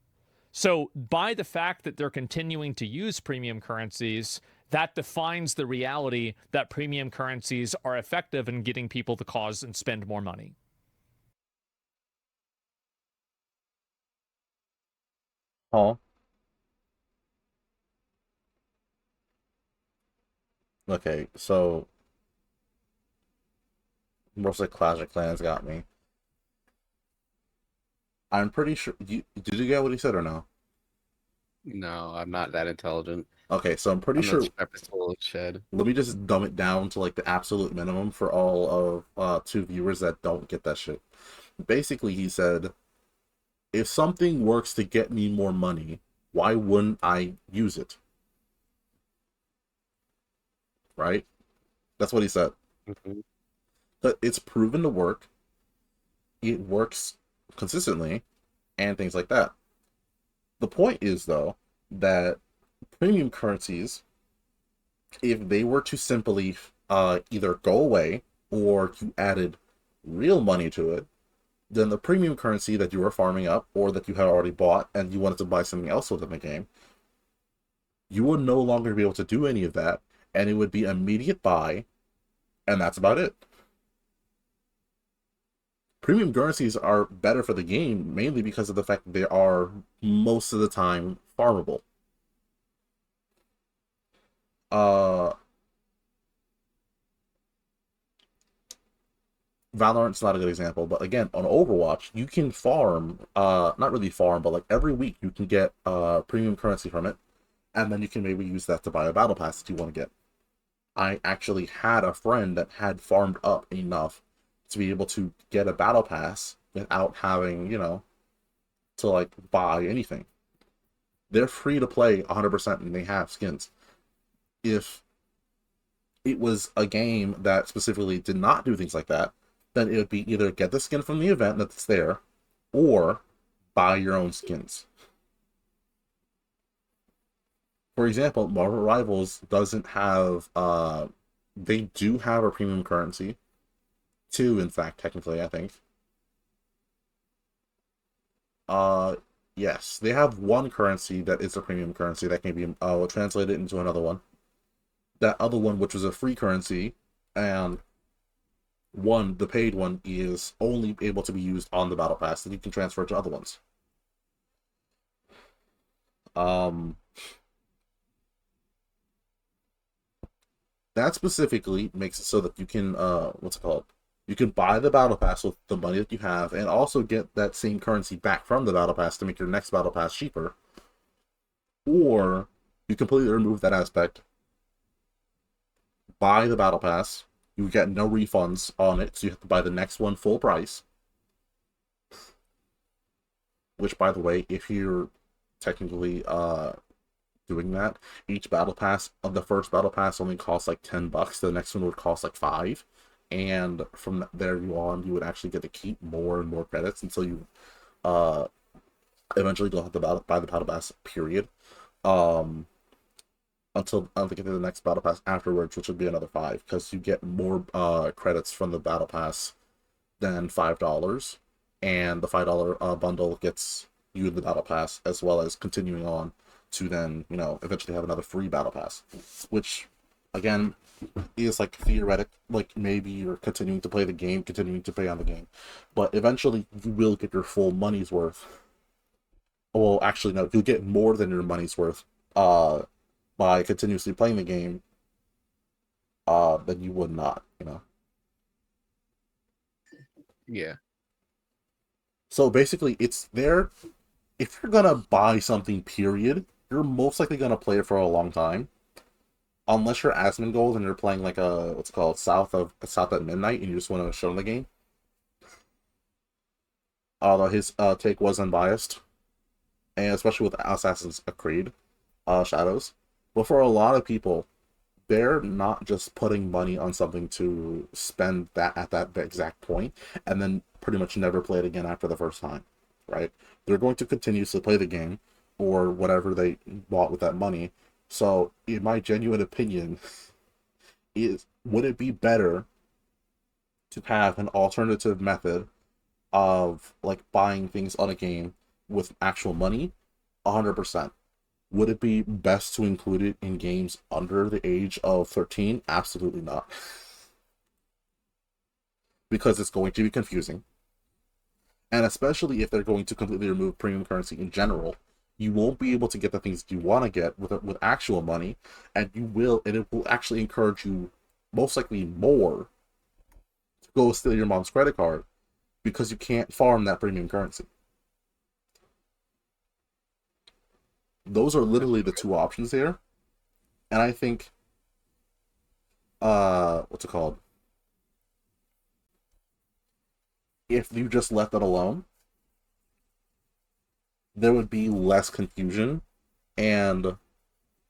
So, by the fact that they're continuing to use premium currencies, that defines the reality that premium currencies are effective in getting people to cause and spend more money. Huh? Okay, so most of the Clash of Clans got me. I'm pretty sure. Did you get what he said or no? No, I'm not that intelligent. Okay, so I'm pretty I'm not sure. Shed. Shed. Let me just dumb it down to like the absolute minimum for all of two viewers that don't get that shit. Basically, he said, if something works to get me more money, why wouldn't I use it? Right? That's what he said. Mm-hmm. But it's proven to work. It works consistently, and things like that. The point is, though, that premium currencies, if they were to simply either go away or you added real money to it, then the premium currency that you were farming up or that you had already bought and you wanted to buy something else within the game, you would no longer be able to do any of that, and it would be immediate buy, and that's about it. Premium currencies are better for the game mainly because of the fact that they are most of the time farmable. Uh, Valorant's not a good example, but again, on Overwatch, you can farm, not really farm, but like every week you can get premium currency from it, and then you can maybe use that to buy a battle pass that you want to get. I actually had a friend that had farmed up enough to be able to get a battle pass without having, to like buy anything. They're free to play 100% and they have skins. If it was a game that specifically did not do things like that, then it would be either get the skin from the event that's there or buy your own skins. For example, Marvel Rivals doesn't have they do have a premium currency. Two, in fact, technically, I think. Uh yes, they have one currency that is a premium currency that can be translated into another one. That other one, which was a free currency, and the paid one, is only able to be used on the battle pass, that you can transfer to other ones. Um That specifically makes it so that you can what's it called? You can buy the battle pass with the money that you have, and also get that same currency back from the battle pass to make your next battle pass cheaper. Or you completely remove that aspect, buy the battle pass, you get no refunds on it, so you have to buy the next one full price. Which, by the way, if you're technically doing that, each battle pass of the first battle pass only costs like $10. The next one would cost like 5, and from there you on, you would actually get to keep more and more credits until you uh eventually don't have to buy the battle pass. Period. Um, until I get to the next battle pass afterwards, which would be another 5, because you get more credits from the battle pass than $5, and the $5 bundle gets you the battle pass, as well as continuing on to then, eventually have another free battle pass, which again is like theoretic, like maybe you're continuing to play the game, continuing to pay on the game, but eventually you will get your full money's worth. Well, actually, no, you'll get more than your money's worth by continuously playing the game than you would not. Yeah. So basically, it's there. If you're gonna buy something, period, you're most likely gonna play it for a long time. Unless you're Asmongold and you're playing like a what's it called South at Midnight and you just want to show the game. Although his take was unbiased, and especially with Assassin's Creed Shadows. But for a lot of people, they're not just putting money on something to spend that at that exact point and then pretty much never play it again after the first time, right? They're going to continuously play the game or whatever they bought with that money. So, in my genuine opinion, would it be better to have an alternative method of like buying things on a game with actual money? 100%. Would it be best to include it in games under the age of 13? Absolutely not. Because it's going to be confusing. And especially if they're going to completely remove premium currency in general, you won't be able to get the things you want to get with actual money, and it will actually encourage you, most likely more, to go steal your mom's credit card because you can't farm that premium currency. Those are literally the two options here. And I think what's it called? If you just left it alone, there would be less confusion and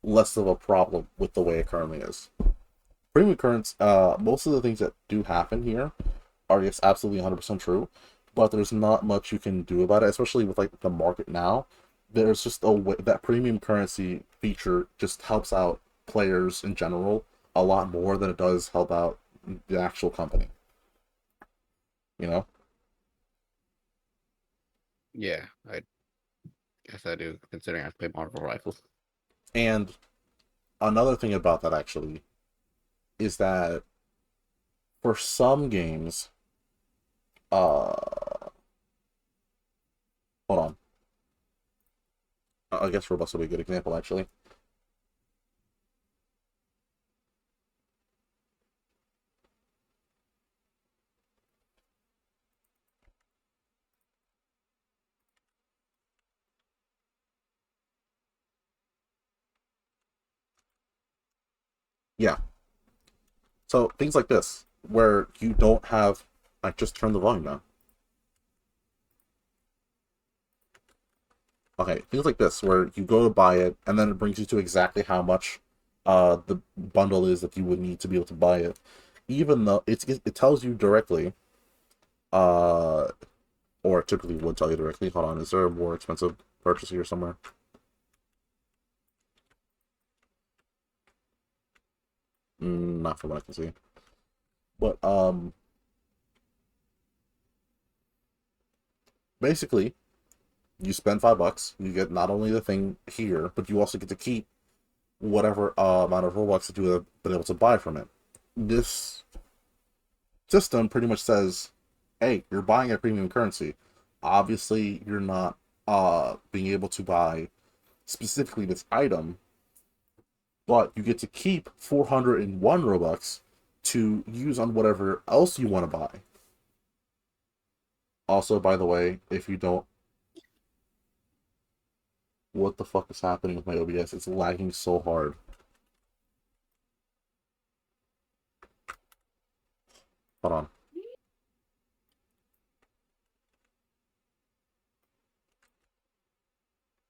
less of a problem with the way it currently is. Premium currency, most of the things that do happen here are yes, absolutely 100% true, but there's not much you can do about it, especially with like the market now. There's just a way that premium currency feature just helps out players in general a lot more than it does help out the actual company. You know? Yeah, I guess I do, considering I play Marvel Rifles. And another thing about that actually is that for some games, hold on. I guess Robust will be a good example actually. Yeah. So things like this, where you don't have, I just turn the volume down. Okay, things like this, where you go to buy it, and then it brings you to exactly how much the bundle is that you would need to be able to buy it. Even though it tells you directly, uh, or it typically would tell you directly. Hold on, is there a more expensive purchase here somewhere? Not from what I can see. But basically, you spend $5, you get not only the thing here, but you also get to keep whatever amount of Robux that you have been able to buy from it. This system pretty much says, hey, you're buying a premium currency. Obviously, you're not being able to buy specifically this item but you get to keep 401 Robux to use on whatever else you want to buy. Also, by the way, if you don't... What the fuck is happening with my OBS? It's lagging so hard. Hold on.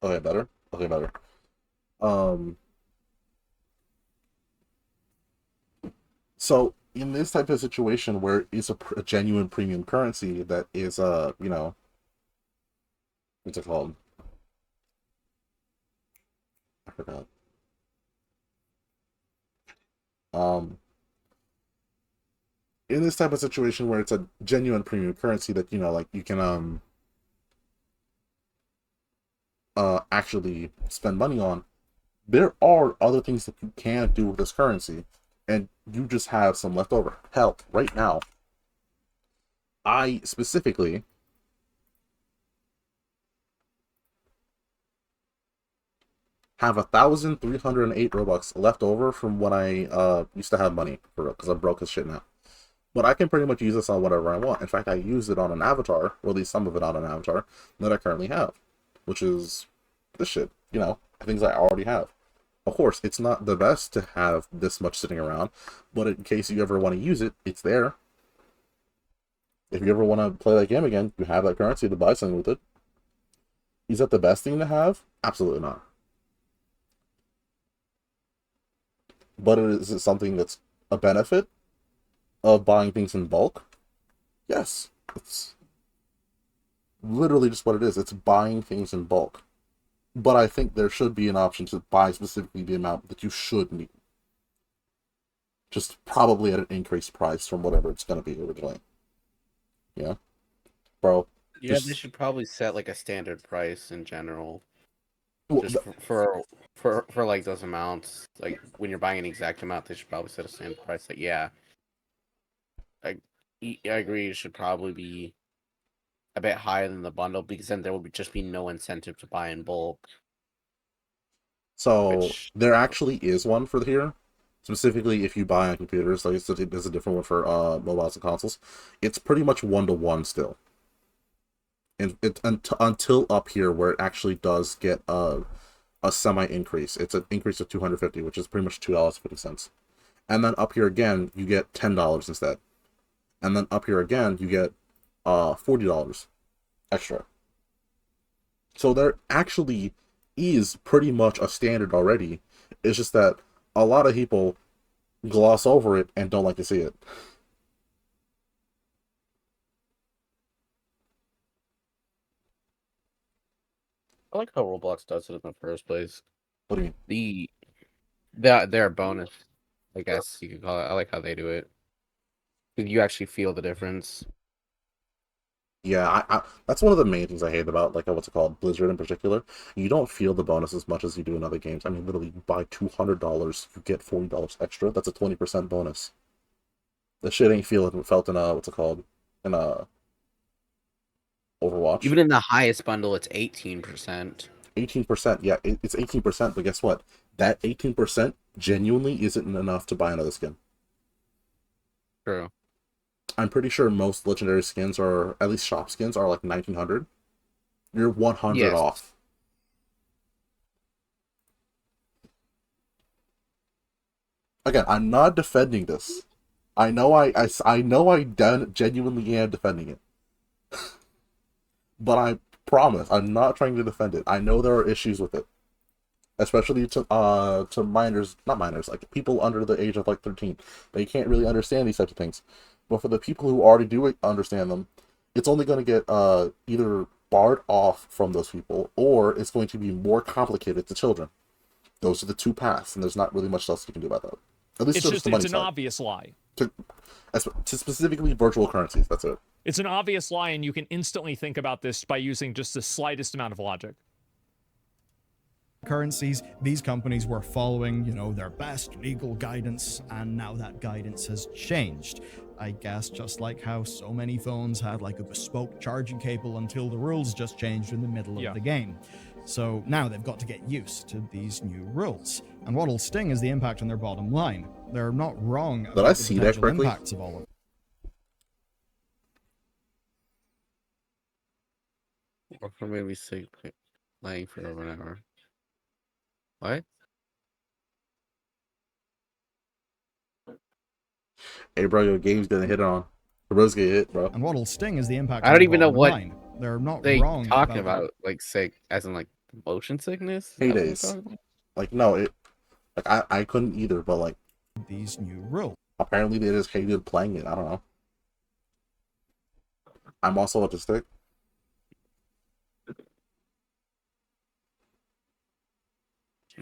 Okay, better? Okay, better. So in this type of situation where it's a genuine premium currency that is, you know, what's it called? I forgot. Um, in this type of situation where it's a genuine premium currency that, you know, like you can, actually spend money on, there are other things that you can do with this currency, and you just have some left over. Hell, right now, I specifically have 1,308 Robux left over from when I used to have money for because I'm broke as shit now. But I can pretty much use this on whatever I want. In fact, I use it on an avatar, or at least some of it on an avatar that I currently have, which is this shit. You know, things I already have. Of course, it's not the best to have this much sitting around, but in case you ever want to use it, it's there. If you ever want to play that game again, you have that currency to buy something with it. Is that the best thing to have? Absolutely not. But is it something that's a benefit of buying things in bulk? Yes. It's literally just what it is. It's buying things in bulk. But I think there should be an option to buy specifically the amount that you should need. Just probably at an increased price from whatever it's going to be originally. Yeah? Bro. Yeah, just... they should probably set like a standard price in general. Well, Just for like those amounts. Like when you're buying an exact amount, they should probably set a standard price. Like, yeah. I agree, it should probably be a bit higher than the bundle because then there would just be no incentive to buy in bulk. So there actually is one for here, specifically if you buy on computers. Like there's a different one for mobiles and consoles. It's pretty much 1-to-1 still, and until up here where it actually does get a semi increase. It's an increase of 250, which is pretty much $2.50, and then up here again you get $10 instead, and then up here again you get $40 extra. So there actually is pretty much a standard already. It's just that a lot of people gloss over it and don't like to see it. I like how Roblox does it in the first place. What do you mean? Their bonus, I guess you could call it. I like how they do it. You actually feel the difference. Yeah, I that's one of the main things I hate about, like, what's it called, Blizzard in particular. You don't feel the bonus as much as you do in other games. I mean, literally, you buy $200, you get $40 extra. That's a 20% bonus. The shit ain't felt in what's it called, in Overwatch. Even in the highest bundle, it's 18%. 18%, yeah, it's 18%, but guess what? That 18% genuinely isn't enough to buy another skin. True. I'm pretty sure most legendary skins, or at least shop skins, are like 1900. You're 100 off. Again, I'm not defending this. I know I know I genuinely am defending it. But I promise, I'm not trying to defend it. I know there are issues with it. Especially to minors, not minors, like people under the age of like 13. They can't really understand these types of things. But for the people who already do understand them, it's only going to get either barred off from those people, or it's going to be more complicated to children. Those are the two paths, and there's not really much else you can do about that. At least it's an obvious lie. To specifically virtual currencies, that's it. It's an obvious lie, and you can instantly think about this by using just the slightest amount of logic. Currencies, these companies were following, their best legal guidance, and now that guidance has changed. I guess just like how so many phones had like a bespoke charging cable until the rules just changed in the middle of the game. So now they've got to get used to these new rules. And what'll sting is the impact on their bottom line. They're not wrong I about the see that potential correctly? impacts of all of Or for maybe say playing for over an hour. What? Hey, bro, your game's gonna hit on. The bro's get hit, bro. And what'll sting is the impact I on don't their even know bottom what line. They're not they wrong talking about about, like sick, as in like motion sickness. Is Hey that what they're days. talking about? Like, no, I couldn't either, but like, these new rules. apparently they just hated playing it. I don't know. I'm also autistic.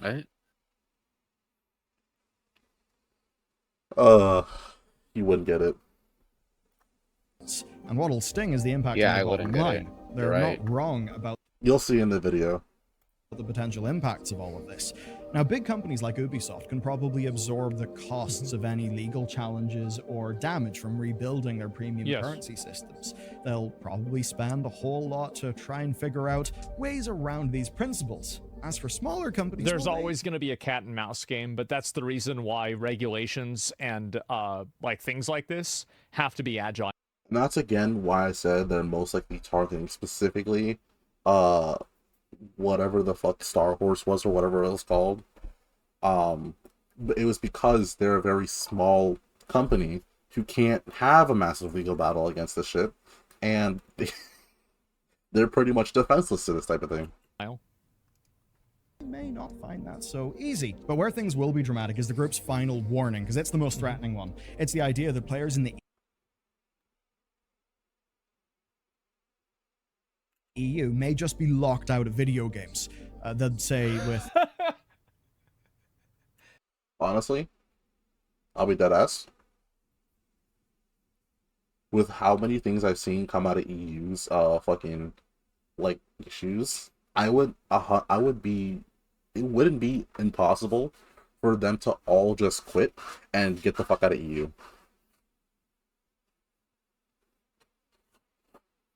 Right? Uh, you wouldn't get it. And what'll sting is the impact Yeah, on I the wouldn't bottom get it. line. You're They're right. not wrong about You'll see in the video. the potential impacts of all of this. Now, big companies like Ubisoft can probably absorb the costs of any legal challenges or damage from rebuilding their premium Yes. currency systems. They'll probably spend a whole lot to try and figure out ways around these principles. As for smaller companies, There's well, always going to be a cat and mouse game, but that's the reason why regulations and like things like this have to be agile. And that's again why I said they're most likely targeting specifically, uh, whatever the fuck Star Horse was or whatever it was called. But it was because they're a very small company who can't have a massive legal battle against the ship, and they're pretty much defenseless to this type of thing. may not find that so easy. But where things will be dramatic is the group's final warning, because it's the most threatening one. It's the idea that players in the EU may just be locked out of video games. They'd say with Honestly, I'll be dead ass. With how many things I've seen come out of EU's fucking like issues, I would be, it wouldn't be impossible for them to all just quit and get the fuck out of EU.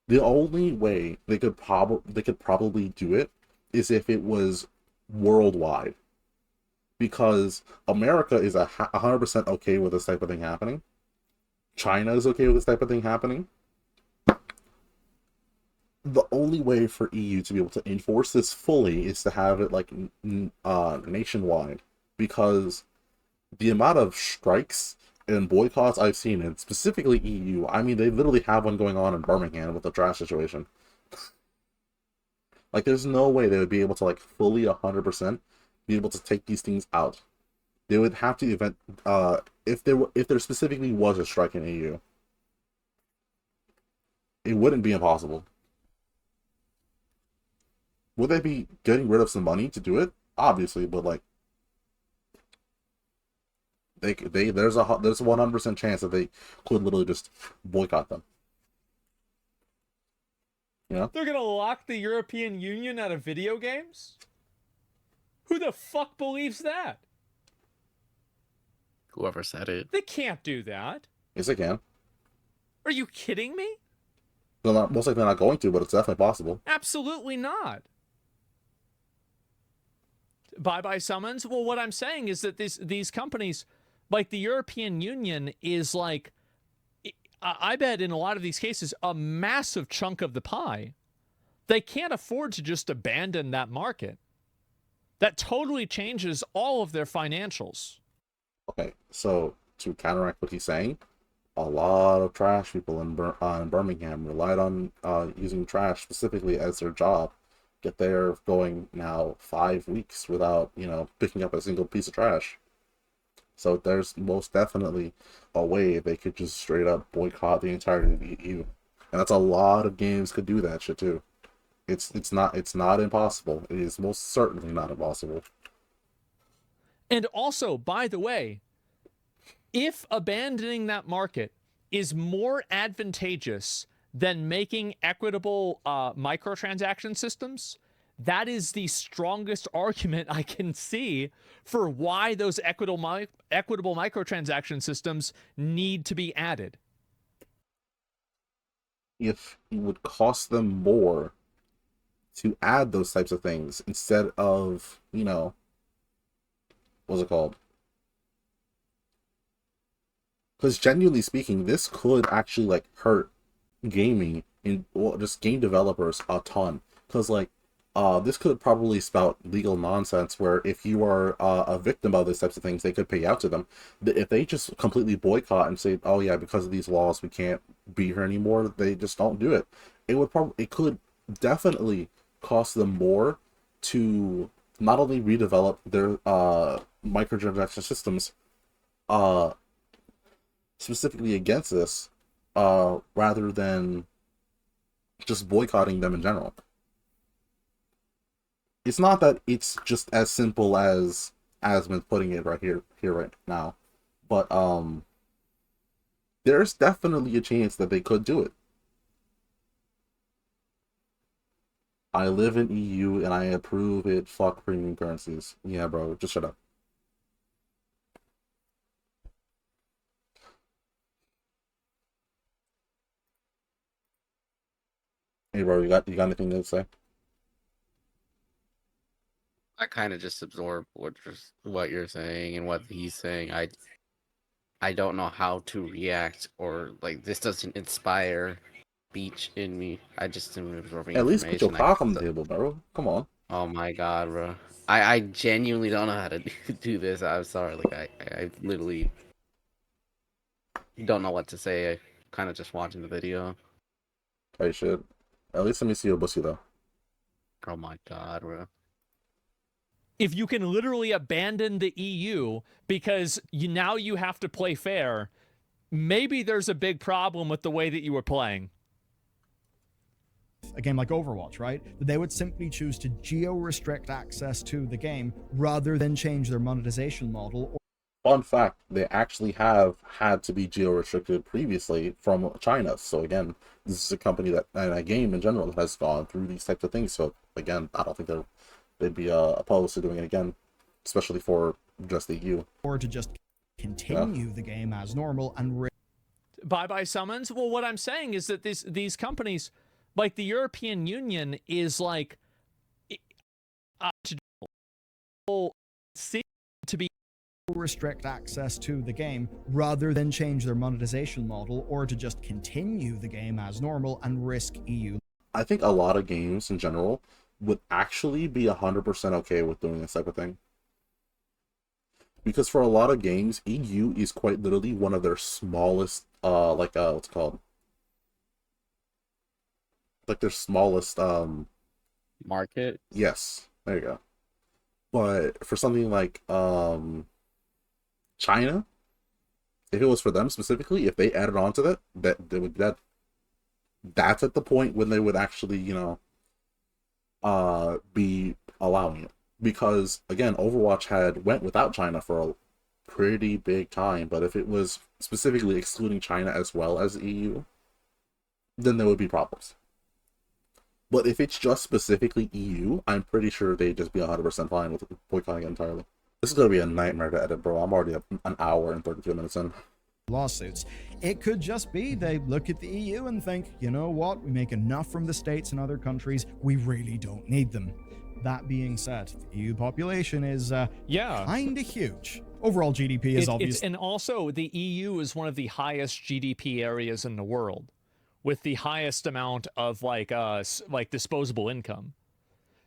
The only way they could probably do it is if it was worldwide, because America is 100% okay with this type of thing happening. China is okay with this type of thing happening. The only way for EU to be able to enforce this fully is to have it like nationwide, because the amount of strikes and boycotts I've seen, and specifically EU, I mean, they literally have one going on in Birmingham with the trash situation. Like, there's no way they would be able to like fully 100% be able to take these things out. They would have to if there specifically was a strike in EU, it wouldn't be impossible. Would they be getting rid of some money to do it? Obviously, but like there's a 100% chance that they could literally just boycott them. You know? They're gonna lock the European Union out of video games? Who the fuck believes that? Whoever said it. They can't do that. Yes, they can. Are you kidding me? They're not, most likely not going to, but it's definitely possible. Absolutely not. Bye-bye summons? Well, what I'm saying is that these companies, like the European Union, is like, I bet in a lot of these cases, a massive chunk of the pie. They can't afford to just abandon that market. That totally changes all of their financials. Okay, so to counteract what he's saying, a lot of trash people in Birmingham relied on using trash specifically as their job. Yet they're going now 5 weeks without, picking up a single piece of trash. So there's most definitely a way they could just straight up boycott the entirety of the EU. And that's a lot of games could do that shit too. It's not impossible. It is most certainly not impossible. And also, by the way, if abandoning that market is more advantageous than making equitable microtransaction systems, that is the strongest argument I can see for why those equitable microtransaction systems need to be added. If it would cost them more to add those types of things instead of, what's it called? Because genuinely speaking, this could actually like hurt gaming and just game developers a ton. Because like this could probably spout legal nonsense where if you are a victim of these types of things, they could pay out to them. If they just completely boycott and say, oh yeah, because of these laws we can't be here anymore, they just don't do it. It could definitely cost them more to not only redevelop their microtransaction systems uh specifically against this, rather than just boycotting them in general. It's not that it's just as simple as Asmon's putting it here right now, but there's definitely a chance that they could do it. I live in EU and I approve it. Fuck premium currencies. Yeah, bro, just shut up. Hey, bro, you got anything to say? I kind of just absorb what you're saying and what he's saying. I don't know how to react, or like this doesn't inspire speech in me. I just am absorbing At least put your information. cock on the table, bro. Come on. Oh my god, bro. I genuinely don't know how to do this. I'm sorry. Like I literally don't know what to say. I kind of just watching the video. I should. At least let me see your pussy though. Oh my god, bro. If you can literally abandon the EU because now you have to play fair, maybe there's a big problem with the way that you were playing. A game like Overwatch, right? They would simply choose to geo-restrict access to the game rather than change their monetization model. Fun fact, they actually have had to be geo-restricted previously from China. So again, this is a company that, and a game in general, that has gone through these types of things. So again, I don't think they'd be opposed to doing it again, especially for just the EU. Or to just continue the game as normal and Bye-bye summons? Well, what I'm saying is that these companies, like the European Union, is like to be restrict access to the game rather than change their monetization model, or to just continue the game as normal and risk EU. I think a lot of games in general would actually be 100% okay with doing this type of thing. Because for a lot of games, EU is quite literally one of their smallest, what's it called? Like their smallest, Market? yes, there you go. But for something like, China, if it was for them specifically, if they added on to that's at the point when they would actually, be allowing it. Because again, Overwatch went without China for a pretty big time, but if it was specifically excluding China as well as the EU, then there would be problems. But if it's just specifically EU, I'm pretty sure they'd just be 100% fine with boycotting it entirely. This is gonna be a nightmare to edit, bro. I'm already at an hour and 32 minutes in. Lawsuits. It could just be they look at the EU and think, you know what, we make enough from the States and other countries, we really don't need them. That being said, the EU population is kinda huge. Overall GDP is obviously... And also, the EU is one of the highest GDP areas in the world, with the highest amount of like disposable income.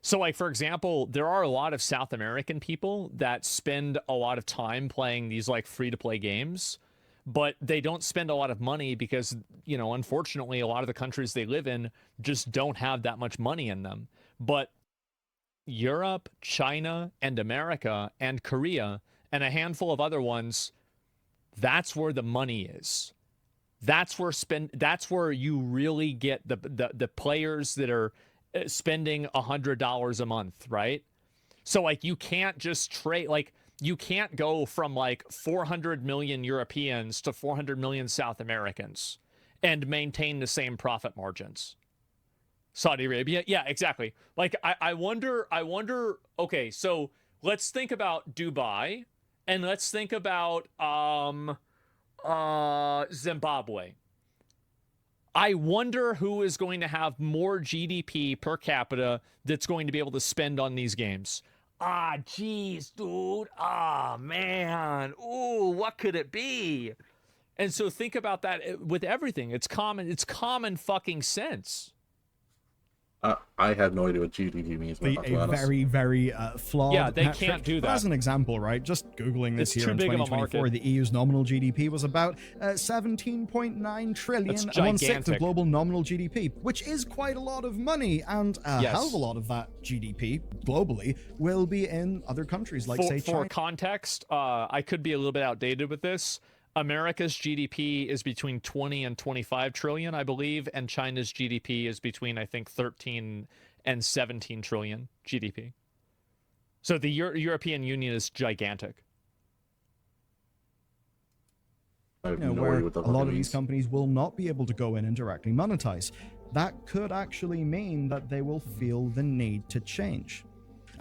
So like, for example, there are a lot of South American people that spend a lot of time playing these like free-to-play games, but they don't spend a lot of money because, unfortunately, a lot of the countries they live in just don't have that much money in them. But Europe, China, and America, and Korea, and a handful of other ones, that's where the money is. That's where you really get the players that are spending $100 a month, right? So like, you can't just trade, like, you can't go from like 400 million Europeans to 400 million South Americans and maintain the same profit margins. Saudi Arabia, yeah, exactly. Like, I wonder, okay, so let's think about Dubai, and let's think about Zimbabwe. I wonder who is going to have more GDP per capita that's going to be able to spend on these games. Ah, jeez, dude. Ah, man. Ooh, what could it be? And so think about that with everything. It's common fucking sense. I have no idea what GDP means, man, A to be honest. very, very flawed Yeah, they metric. can't do But as that. an example, right, just Googling this It's here too in big of a 2024, market. the EU's nominal GDP was about 17.9 trillion, That's and 1/6 of gigantic. global nominal GDP, which is quite a lot of money, and a Yes. hell of a lot of that GDP globally will be in other countries like, say, For China. context, I could be a little bit outdated with this. America's GDP is between 20 and 25 trillion, I believe, and China's GDP is between, I think, 13 and 17 trillion GDP. So the European Union is gigantic. I have You know, no where idea what the a fuck lot it of these means. companies will not be able to go in and directly monetize. That could actually mean that they will feel the need to change.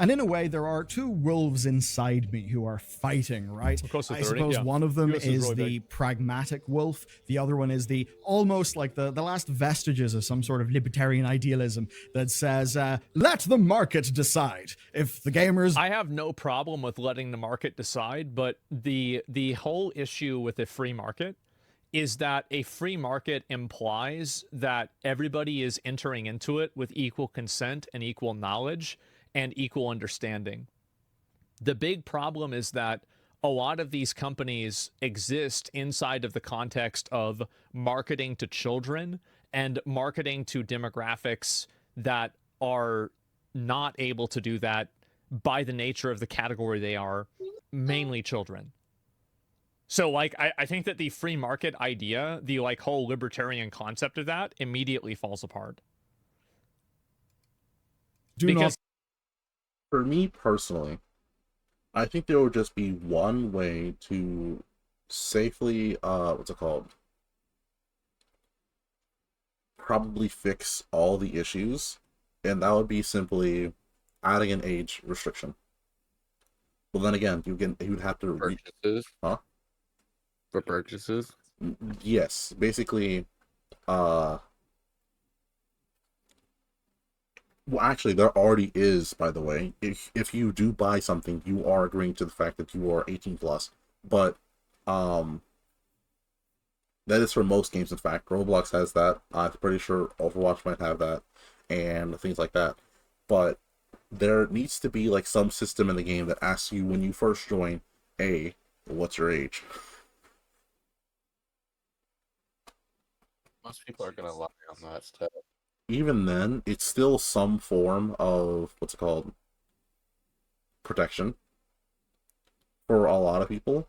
And in a way, there are two wolves inside me who are fighting, right? Close to I 30, suppose yeah. one of them US is really the big. pragmatic wolf. The other one is the almost like the last vestiges of some sort of libertarian idealism that says, let the market decide. If the gamers I have no problem with letting the market decide, but the whole issue with a free market is that a free market implies that everybody is entering into it with equal consent and equal knowledge and equal understanding. The big problem is that a lot of these companies exist inside of the context of marketing to children and marketing to demographics that are not able to do that by the nature of the category they are, mainly children. So like I think that the free market idea, the like whole libertarian concept of that immediately falls apart. do Because For me personally, I think there would just be one way to safely, what's it called? Probably fix all the issues, and that would be simply adding an age restriction. Well, then again, you'd have to Purchases. huh? For purchases. Yes, basically, uh, well, actually, there already is, by the way. If you do buy something, you are agreeing to the fact that you are 18 plus. But, um, that is for most games. In fact, Roblox has that. I'm pretty sure Overwatch might have that, and things like that. But there needs to be like some system in the game that asks you when you first join, "Hey, what's your age?" Most people are gonna lie on that stuff. Even then, it's still some form of what's it called protection for a lot of people.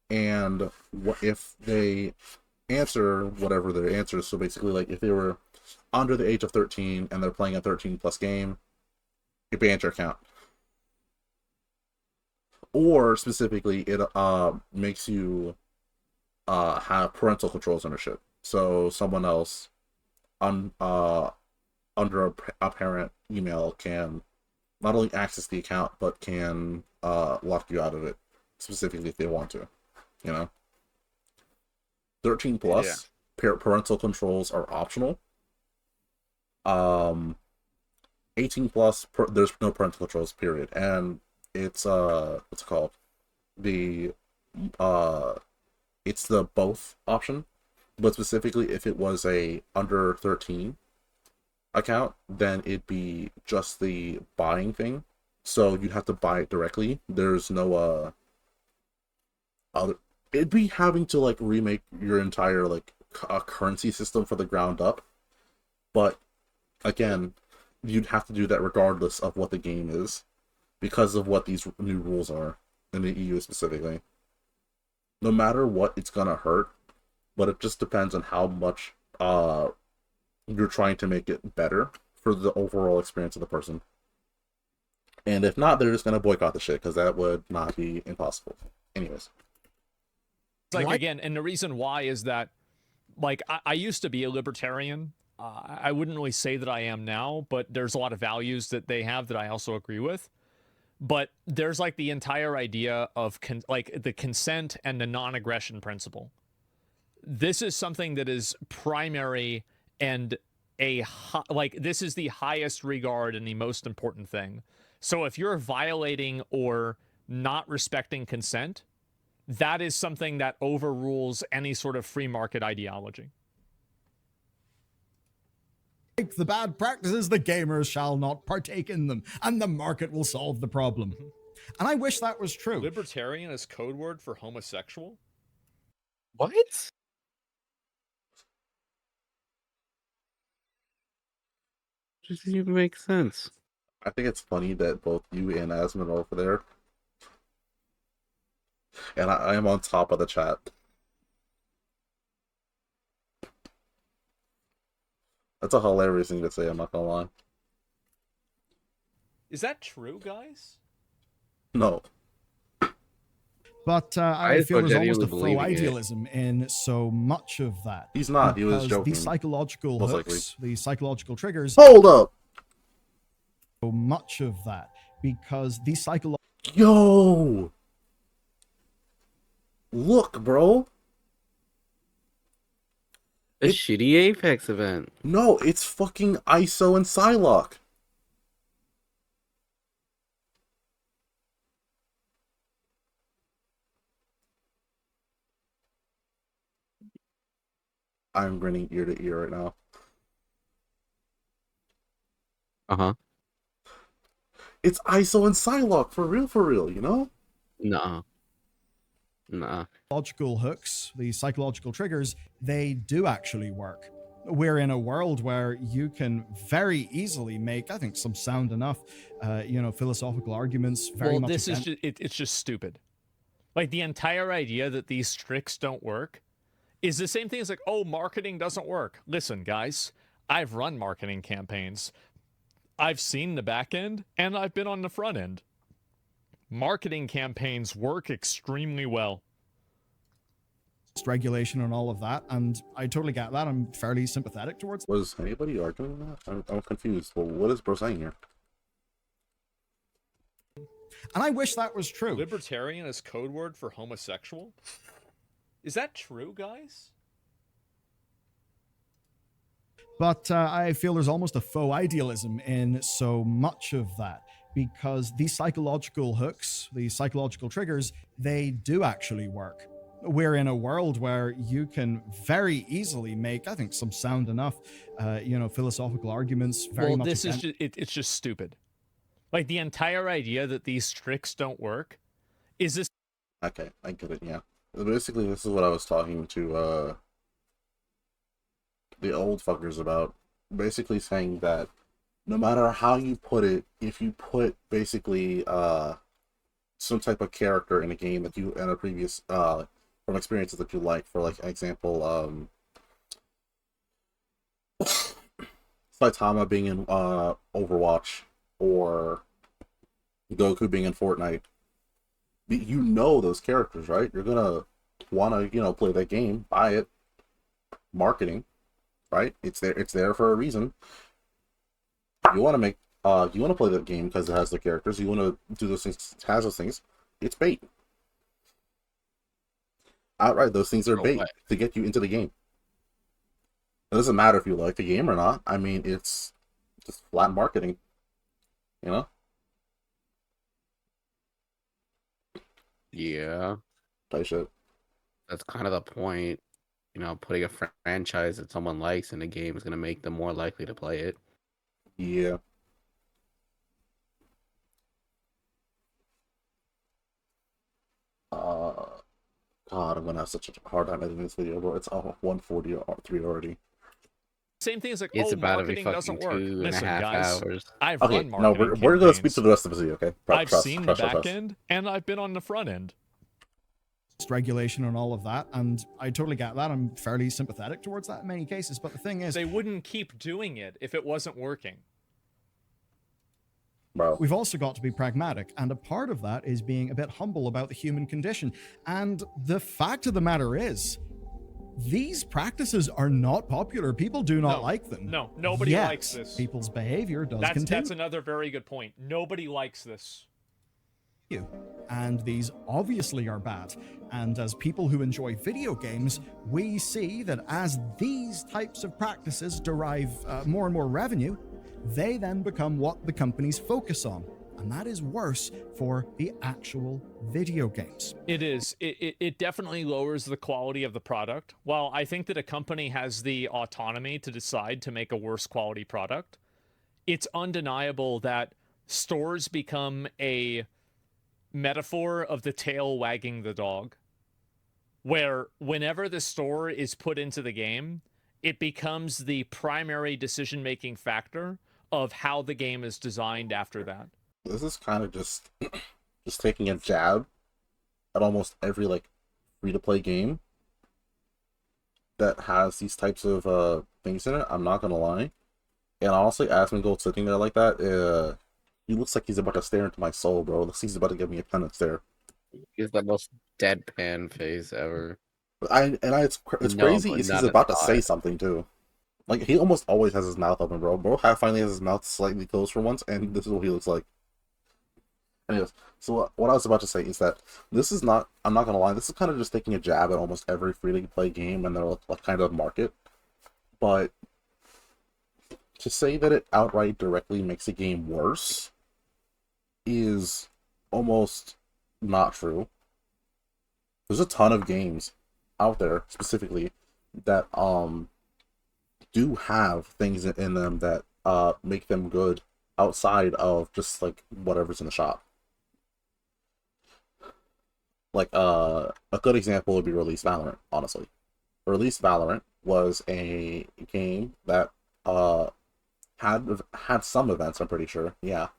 And what if they answer whatever their answer is? So basically, like if they were under the age of 13 and they're playing a 13 plus game, you ban your account. Or specifically, it makes you have parental controls ownership. So someone else under a parent email can not only access the account but can lock you out of it specifically if they want to. You know, 13 plus parental controls are optional. 18 plus there's no parental controls period, and it's what's it called, the uh it's the both option. But specifically if it was a under 13 account, then it'd be just the buying thing. So you'd have to buy it directly. There's no other, it'd be having to like remake your entire like currency system for the ground up. But again, you'd have to do that regardless of what the game is, because of what these new rules are in the EU specifically. No matter what, it's gonna hurt, but it just depends on how much you're trying to make it better for the overall experience of the person. And if not, they're just gonna boycott the shit because that would not be impossible. Anyways, it's like again, and the reason why is that like I used to be a libertarian. I wouldn't really say that I am now, but there's a lot of values that they have that I also agree with. But there's like the entire idea of like the consent and the non-aggression principle. this is something that is primary and this is the highest regard and the most important thing. So if you're violating or not respecting consent, that is something that overrules any sort of free market ideology. Like the bad practices, the gamers shall not partake in them, and the market will solve the problem. And I wish that was true. Libertarian is code word for homosexual? What? Doesn't even make sense. I think it's funny that both you and Asmund are over there. And I am on top of the chat. That's a hilarious thing to say, I'm not gonna lie. Is that true, guys? No. But I feel there's almost a faux idealism in so much of that. He's not. He was joking. These psychological hooks, the psychological triggers. Hold up. So much of that because these psychological. Yo. Look, bro. A shitty Apex event. No, it's fucking ISO and Psylocke. I'm grinning ear to ear right now. Uh-huh. It's ISO and Psylocke, for real, you know? Nah. Nah. Logical hooks, the psychological triggers, they do actually work. We're in a world where you can very easily make, I think, some sound enough, philosophical arguments. Well, this is it's just stupid. Like the entire idea that these tricks don't work is the same thing as like, oh, marketing doesn't work. Listen, guys, I've run marketing campaigns. I've seen the back end and I've been on the front end. Marketing campaigns work extremely well. Regulation and all of that, and I totally get that. I'm fairly sympathetic towards. Was anybody arguing that? I'm confused. Well, what is bro saying here? And I wish that was true. Libertarian is code word for homosexual? Is that true, guys? But I feel there's almost a faux idealism in so much of that because these psychological hooks, the psychological triggers, they do actually work. We're in a world where you can very easily make, I think, some sound enough, philosophical arguments. Very much. Well, this is it's just stupid. Like the entire idea that these tricks don't work is this. Okay, I get it. Yeah, basically, this is what I was talking to the old fuckers about. Basically, saying that no matter how you put it, if you put basically some type of character in a game that you in a previous from experiences that you like, for like example, Saitama being in Overwatch or Goku being in Fortnite, you know those characters, right? You're gonna want to play that game, buy it, marketing, right? It's there for a reason. You want to make you want to play that game because it has the characters. You want to do those things, it has those things. It's bait. Outright, those things are bait to get you into the game. It doesn't matter if you like the game or not. I mean, it's just flat marketing, you know? Yeah. Type shit. That's kind of the point. Putting a franchise that someone likes in a game is going to make them more likely to play it. Yeah. God, I'm gonna have such a hard time editing this video, bro. It's 1:43 already. Same thing as like, it's oh, about marketing doesn't work. Listen, guys, hours. I've Okay, run marketing no, we're gonna speak to the rest of the video, okay? I've seen the back end and I've been on the front end. Regulation and all of that, and I totally get that. I'm fairly sympathetic towards that in many cases, but the thing is, they wouldn't keep doing it if it wasn't working. Bro. We've also got to be pragmatic, and a part of that is being a bit humble about the human condition. And the fact of the matter is, these practices are not popular. People do not like them. No, nobody likes this. People's behavior does continue. That's another very good point. Nobody likes this. you. And these obviously are bad. And as people who enjoy video games, we see that as these types of practices derive more and more revenue, they then become what the companies focus on. And that is worse for the actual video games. It is. It definitely lowers the quality of the product. While I think that a company has the autonomy to decide to make a worse quality product, it's undeniable that stores become a metaphor of the tail wagging the dog, where whenever the store is put into the game, it becomes the primary decision-making factor of how the game is designed after that. This is kind of just taking a jab at almost every like free-to-play game that has these types of things in it. I'm not gonna lie, and honestly, Asmongold sitting there like that, he looks like he's about to stare into my soul, bro. Looks like he's about to give me a penance there. He's the most deadpan face ever. It's No, crazy. but He's not a about to thought. say something too. Like he almost always has his mouth open, bro. Finally has his mouth slightly closed for once, and this is what he looks like. Anyways, so what I was about to say is that this is not. I'm not gonna lie. This is kind of just taking a jab at almost every free-to-play game and their like kind of market. But to say that it outright directly makes a game worse is almost not true. There's a ton of games out there specifically that do have things in them that make them good outside of just like whatever's in the shop. Like a good example would be Release Valorant, honestly. Release Valorant was a game that had some events, I'm pretty sure, yeah.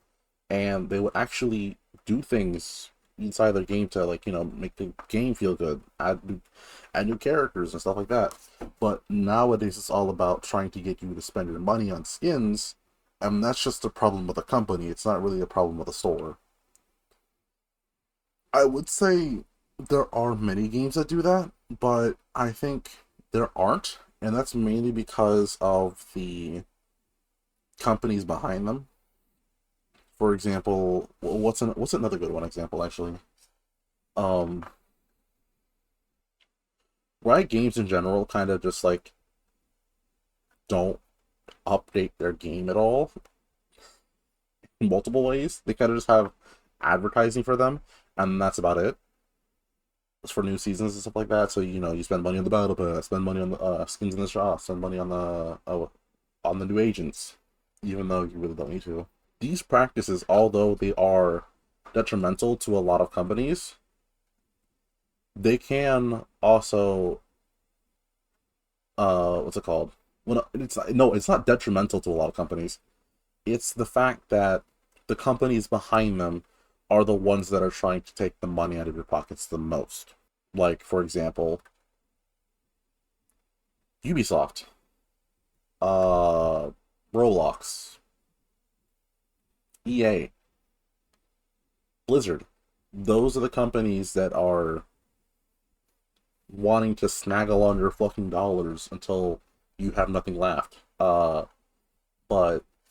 And they would actually do things inside their game to like, you know, make the game feel good, add new characters and stuff like that. But nowadays it's all about trying to get you to spend your money on skins, and that's just a problem with the company. It's not really a problem with the store. I would say there are many games that do that, but I think there aren't, and that's mainly because of the companies behind them. For example, what's another good one example actually? Riot Games in general kind of just like don't update their game at all in multiple ways. They kind of just have advertising for them, and that's about it. It's for new seasons and stuff like that. So you know, you spend money on the battle pass, spend money on the skins in the shop, spend money on the new agents, even though you really don't need to. These practices, although they are detrimental to a lot of companies, they can also what's it called? Well, it's not detrimental to a lot of companies. It's the fact that the companies behind them are the ones that are trying to take the money out of your pockets the most. Like, for example, Ubisoft, Roblox, EA, Blizzard. Those are the companies that are wanting to snaggle on your fucking dollars until you have nothing left. But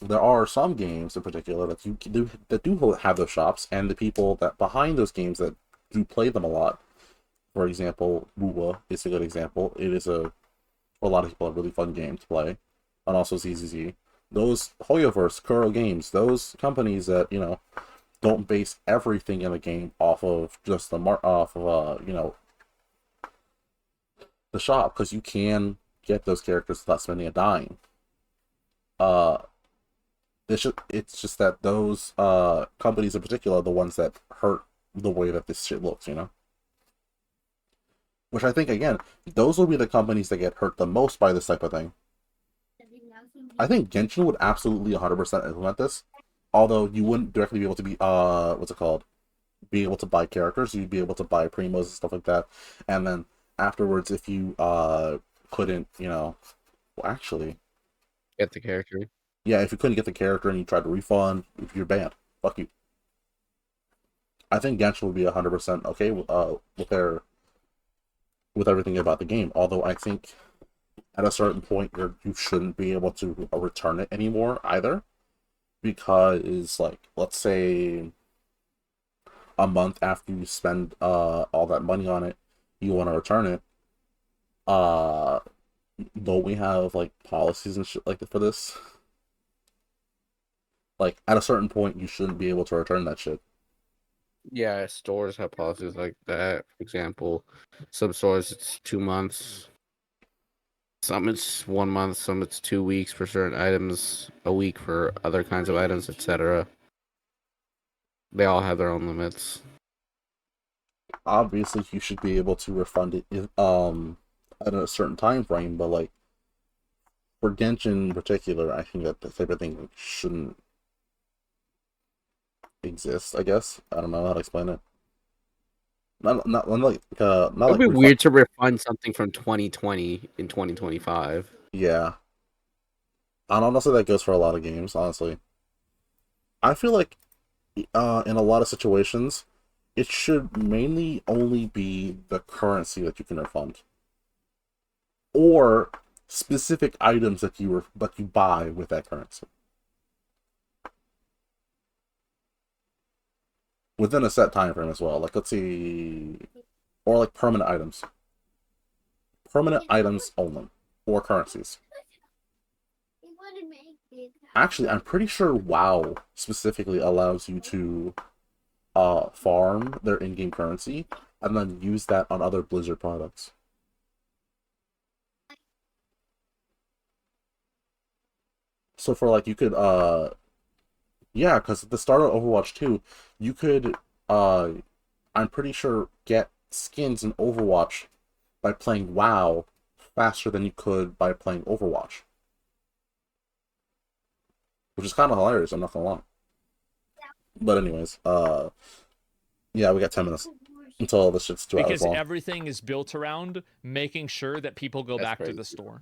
there are some games in particular that do have those shops, and the people that behind those games that do play them a lot. For example, WoWa is a good example. It is a lot of people a really fun game to play, and also ZZZ. Those Hoyoverse, Kuro Games, those companies that, you know, don't base everything in the game off of just the the shop, because you can get those characters without spending a dime. It's just that those companies in particular are the ones that hurt the way that this shit looks, you know? Which I think, again, those will be the companies that get hurt the most by this type of thing. I think Genshin would absolutely 100% implement this, although you wouldn't directly be able to be, be able to buy characters. You'd be able to buy primos and stuff like that, and then afterwards, if you couldn't, you know, well, actually, Get the character. yeah, if you couldn't get the character and you tried to refund, you're banned. Fuck you. I think Genshin would be 100% okay with everything about the game. Although I think at a certain point you shouldn't be able to return it anymore either, because like, let's say a month after you spend all that money on it, you want to return it, uh don't we have like policies and shit like for this? Like at a certain point you shouldn't be able to return that shit. Yeah, stores have policies like that. For example, some stores it's 2 months. Some it's 1 month. Some it's 2 weeks for certain items. A week for other kinds of items, etc. They all have their own limits. Obviously you should be able to refund it at a certain time frame, but like for Genshin in particular, I think that the type of thing shouldn't exist, I guess. I don't know how to explain it. Not It would like be refund. weird to refund something from 2020 in 2025. Yeah. And honestly that goes for a lot of games, honestly. I feel like in a lot of situations it should mainly only be the currency that you can refund. Or specific items that you buy with that currency. Within a set time frame as well. Like let's see, or like permanent items only, or currencies. Actually, I'm pretty sure WoW specifically allows you to farm their in-game currency and then use that on other Blizzard products. So for like you could yeah, because at the start of Overwatch 2, you could uh I'm pretty sure get skins in Overwatch by playing WoW faster than you could by playing Overwatch. Which is kind of hilarious, I'm not gonna lie. But anyways, yeah, we got 10 minutes until this shit's 2 hours Because long. everything is built around making sure that people go That's back to crazy. the store.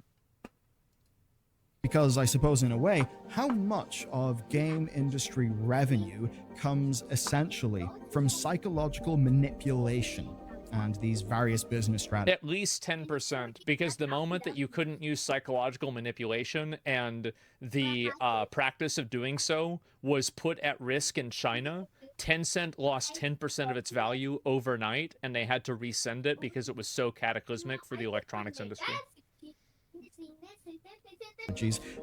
Because I suppose, in a way, how much of game industry revenue comes essentially from psychological manipulation and these various business strategies? At least 10%, because the moment that you couldn't use psychological manipulation and the practice of doing so was put at risk in China, Tencent lost 10% of its value overnight, and they had to resend it because it was so cataclysmic for the electronics industry.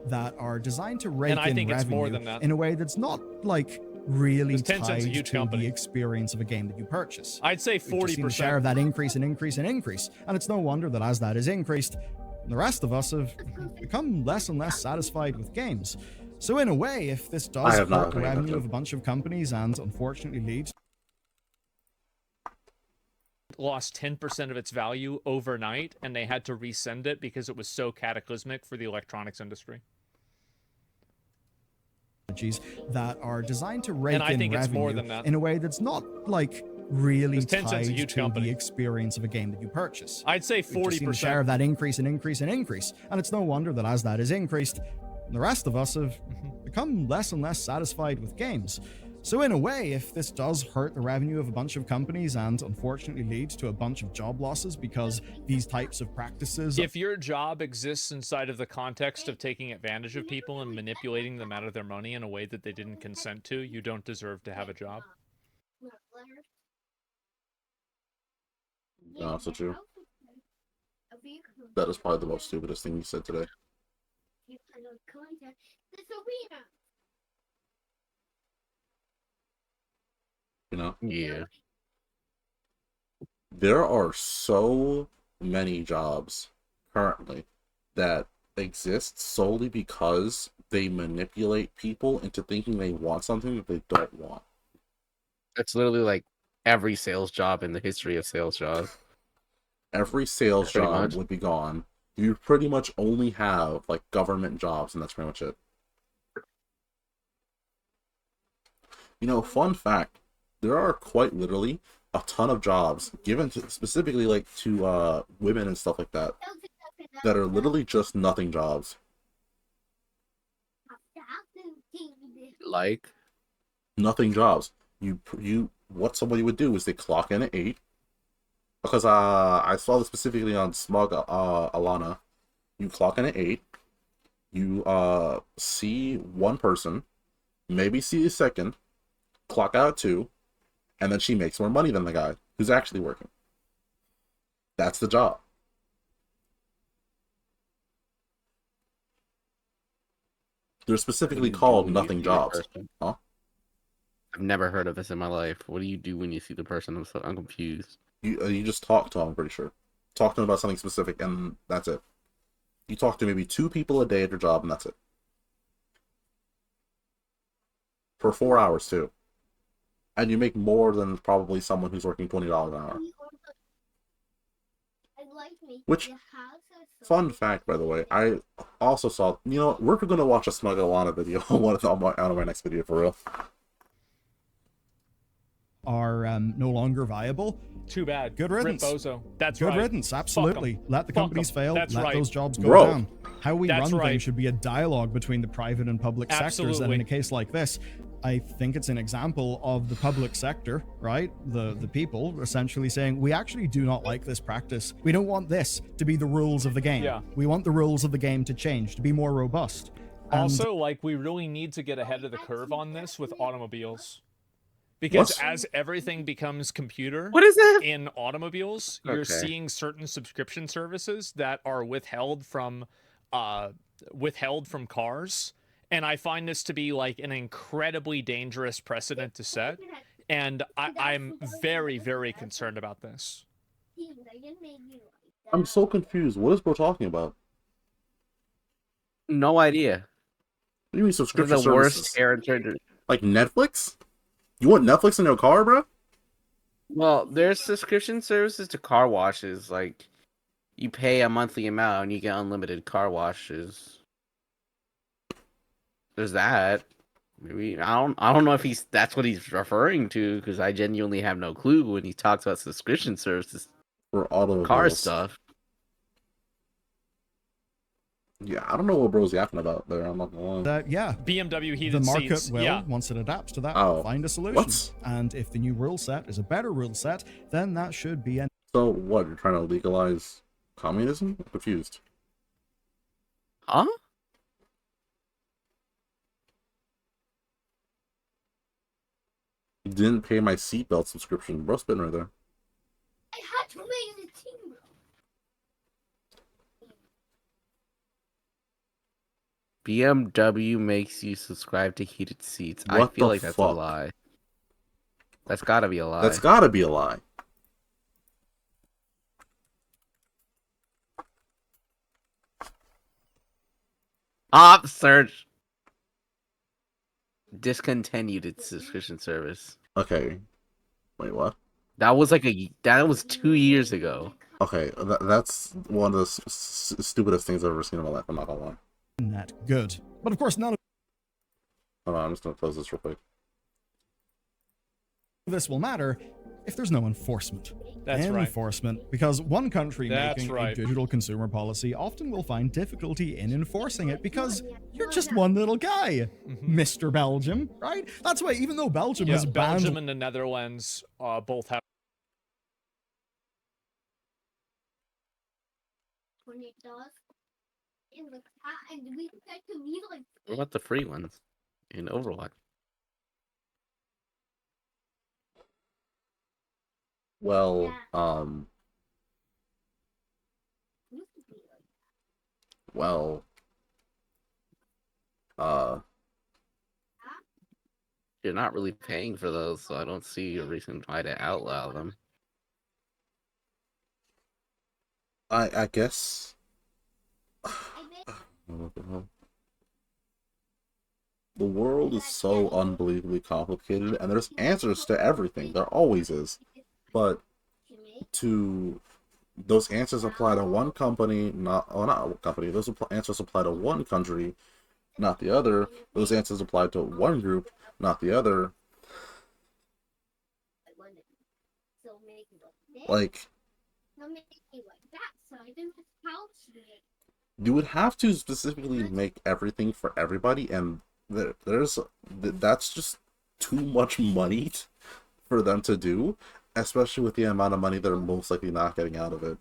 That are designed to rake And I in think it's more revenue than that. in a way that's not like really 'Cause Tencent's a tied huge to company. the experience of a game that you purchase. I'd say We've just seen the 40%. share of that increase and increase and increase, and it's no wonder that as that is increased, the rest of us have become less and less satisfied with games. So in a way, if this I does have not hurt the paid revenue attention. of a bunch of companies and unfortunately leads Lost 10% of its value overnight, and they had to resend it because it was so cataclysmic for the electronics industry. that are designed to rake And I in think it's more revenue than that. in a way that's not like really 'Cause Tencent's a tied huge to company. the experience of a game that you purchase. I'd say We've just seen the 40%. share of that increase and increase and increase, and it's no wonder that as that is increased, the rest of us have become less and less satisfied with games. So in a way, if this does hurt the revenue of a bunch of companies and unfortunately leads to a bunch of job losses because these types of practices If your job exists inside of the context of taking advantage of people and manipulating them out of their money in a way that they didn't consent to, you don't deserve to have a job. So true. That is probably the most stupidest thing you said today. You know? Yeah. There are so many jobs currently that exist solely because they manipulate people into thinking they want something that they don't want. That's literally like every sales job in the history of sales jobs. Every sales Pretty job much. would be gone. You pretty much only have like government jobs, and that's pretty much it. You know, fun fact, there are quite literally a ton of jobs given to, specifically like to women and stuff like that are literally just nothing jobs. Like, Nothing jobs. You what somebody would do is they clock in at 8. Because I saw this specifically on Smug Alana. You clock in at 8. You see one person, maybe see a second, clock out at 2, and then she makes more money than the guy who's actually working. That's the job. They're What do specifically you do called when you nothing see the jobs. person? Huh? I've never heard of this in my life. What do you do when you see the person? I'm confused. You just talk to them, I'm pretty sure. Talk to them about something specific, and that's it. You talk to maybe 2 people a day at your job, and that's it. For 4 hours, too. And you make more than probably someone who's working $20 an hour. Which, fun fact, by the way, I also saw, we're going to watch a Smugglana video on my next video, for real. Are no longer viable. Too bad. Good riddance. Rip Bozo. That's Good right. riddance, absolutely. Let the Fuck companies 'em. fail, That's let right. those jobs go Bro. down. How we That's run right. things should be a dialogue between the private and public sectors, and Absolutely. in a case like this, I think it's an example of the public sector, right? The people essentially saying, we actually do not like this practice. We don't want this to be the rules of the game. Yeah. We want the rules of the game to change, to be more robust. And Also, like, we really need to get ahead of the curve on this with automobiles. Because What? as everything becomes computer What is that? in automobiles, you're Okay. seeing certain subscription services that are withheld from cars. And I find this to be like an incredibly dangerous precedent to set. And I'm very, very concerned about this. I'm so confused. What is bro talking about? No idea. What do you mean This is subscription the services? worst character. Like Netflix? You want Netflix in your car, bro? Well, there's subscription services to car washes. Like, you pay a monthly amount and you get unlimited car washes. There's that. Maybe I don't know if that's what he's referring to, because I genuinely have no clue when he talks about subscription services, For automobiles. car stuff. Yeah, I don't know what bro's yapping about there. I'm not gonna lie. yeah, BMW the heated market seats. will, Yeah. once it adapts to that, Oh. find a solution. What? And if the new rule set is a better rule set, then that should be an So what? You're trying to legalize communism? I'm confused. Huh? You didn't pay my seatbelt subscription. Bro's spitting right there. I had to make the team, bro. BMW makes you subscribe to heated seats. I What feel the like that's a fuck? lie. That's gotta be a lie. That's gotta be a lie. Op search. Discontinued its subscription service. Okay. Wait, what? That was 2 years ago. Okay, that's one of the stupidest things I've ever seen in my life. I'm not gonna lie. net good. But of course, none of Hold on, I'm just gonna close this real quick. this will matter if there's no enforcement. That's right. Enforcement, because one country That's making right. a digital consumer policy often will find difficulty in enforcing it because you're just one little guy, Mr. Belgium, right? That's why even though Belgium Yeah, has banned Belgium and the Netherlands both have. $20 in the cat, and we get to be like. What about the free ones in Overwatch? Well, Used to be like well, You're not really paying for those, so I don't see a reason why to outlaw them. I guess. I bet What the hell? The world is so unbelievably complicated, and there's answers to everything. There always is. But those answers apply to one company, not one company. Those answers apply to one country, not the other. Those answers apply to one group, not the other. I wanted so make it like this. Like, No, make it like that, so I didn't have couch it. you would have to specifically make everything for everybody, and that's just too much money for them to do, especially with the amount of money they're most likely not getting out of it.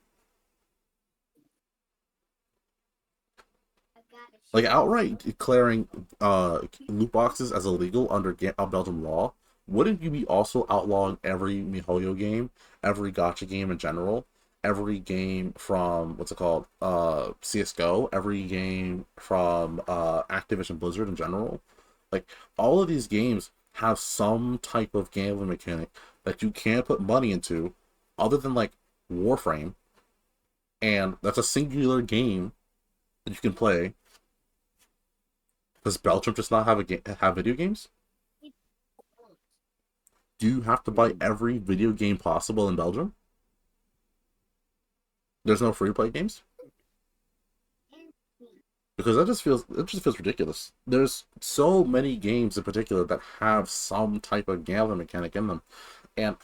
I got it. Like outright declaring loot boxes as illegal under Belgium law wouldn't you be also outlawing every MiHoYo game, every gacha game in general, every game from what's it called, CS:GO, every game from Activision Blizzard in general? Like all of these games have some type of gambling mechanic that you can't put money into, other than like Warframe, and that's a singular game that you can play. Does Belgium just not have video games? Do you have to buy every video game possible in Belgium? There's no free play games? Because it just feels ridiculous. There's so many games in particular that have some type of gambling mechanic in them, and